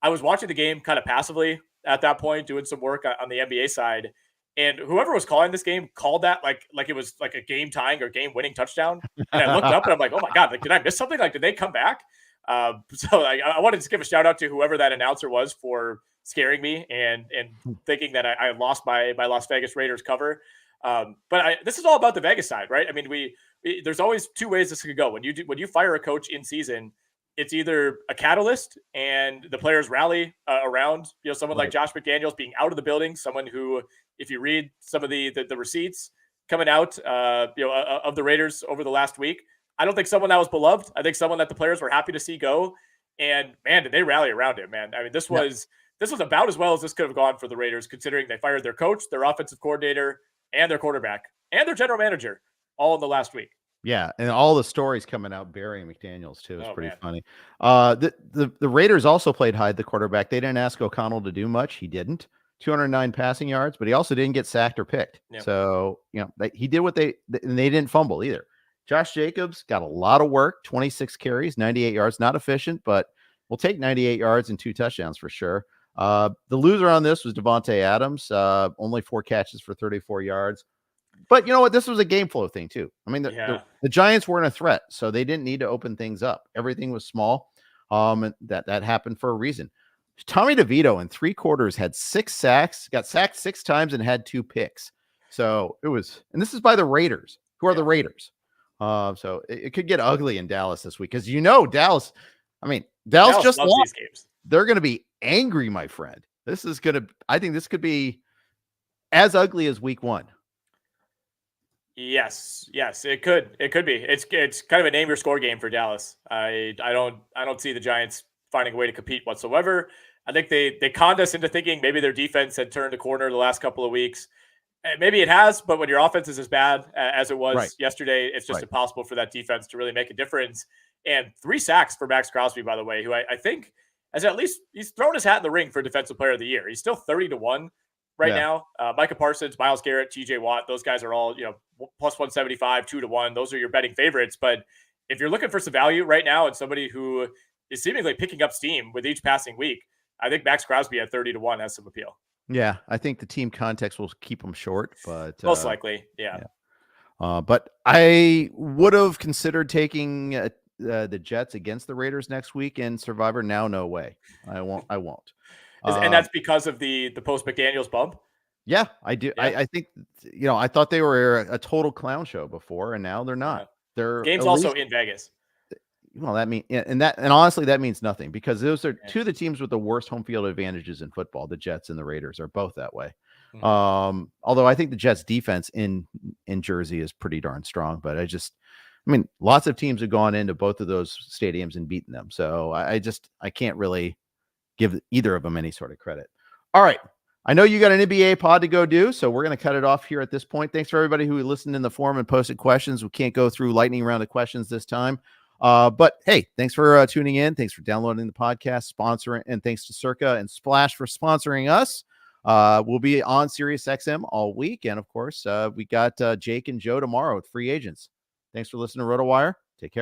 I was watching the game kind of passively at that point, doing some work on the NBA side, and whoever was calling this game called that like it was like a game tying or game winning touchdown. And I looked up and I'm like, oh my god, like did I miss something? Like did they come back? So I wanted to give a shout out to whoever that announcer was for scaring me and thinking that I lost my Las Vegas Raiders cover. But this is all about the Vegas side, right? I mean, we there's always 2 ways this could go. When you fire a coach in season, it's either a catalyst and the players rally around someone like Josh McDaniels being out of the building, someone who, if you read some of the receipts coming out of the Raiders over the last week, I don't think someone that was beloved. I think someone that the players were happy to see go. And man, did they rally around him, man. I mean, this was about as well as this could have gone for the Raiders, considering they fired their coach, their offensive coordinator, and their quarterback, and their general manager all in the last week. Yeah, and all the stories coming out burying McDaniels too is pretty funny. The Raiders also played hide the quarterback. They didn't ask O'Connell to do much. He didn't. 209 passing yards, but he also didn't get sacked or picked. Yeah. So, he did what and they didn't fumble either. Josh Jacobs got a lot of work, 26 carries, 98 yards, not efficient, but we'll take 98 yards and 2 touchdowns for sure. The loser on this was Devontae Adams, only 4 catches for 34 yards. But you know what? This was a game flow thing too. I mean, the Giants weren't a threat, so they didn't need to open things up. Everything was small. And that happened for a reason. Tommy DeVito in 3 quarters had 6 sacks, got sacked 6 times, and had 2 picks. So it was, and this is by the Raiders, who are the Raiders. So it could get ugly in Dallas this week because Dallas. I mean, Dallas just lost these games. They're going to be angry, my friend. I think this could be as ugly as week 1. Yes, it could be. It's kind of a name your score game for Dallas. I don't see the Giants finding a way to compete whatsoever. I think they conned us into thinking maybe their defense had turned a corner the last couple of weeks. Maybe it has, but when your offense is as bad as it was yesterday, it's just impossible for that defense to really make a difference. And 3 sacks for Max Crosby, by the way, who I think has at least he's thrown his hat in the ring for Defensive Player of the Year. He's still 30-1 right now. Micah Parsons, Myles Garrett, TJ Watt, those guys are all plus 175, 2-1. Those are your betting favorites. But if you're looking for some value right now and somebody who is seemingly picking up steam with each passing week, I think Max Crosby at 30-1 has some appeal. Yeah, I think the team context will keep them short, but most likely, but I would have considered taking the Jets against the Raiders next week in Survivor. Now, no way. I won't. And that's because of the post McDaniels bump. Yeah, I do. Yeah. I think I thought they were a total clown show before, and now they're not. They're games also in Vegas. Well, and honestly, that means nothing because those are 2 of the teams with the worst home field advantages in football. The Jets and the Raiders are both that way. Mm-hmm. Although I think the Jets defense in Jersey is pretty darn strong, but lots of teams have gone into both of those stadiums and beaten them. So I can't really give either of them any sort of credit. All right. I know you got an NBA pod to go do, so we're going to cut it off here at this point. Thanks for everybody who listened in the forum and posted questions. We can't go through lightning round of questions this time. But hey, thanks for tuning in. Thanks for downloading the podcast, sponsoring, and thanks to Circa and Splash for sponsoring us. We'll be on Sirius XM all week. And of course, we got Jake and Joe tomorrow with free agents. Thanks for listening to RotoWire. Take care.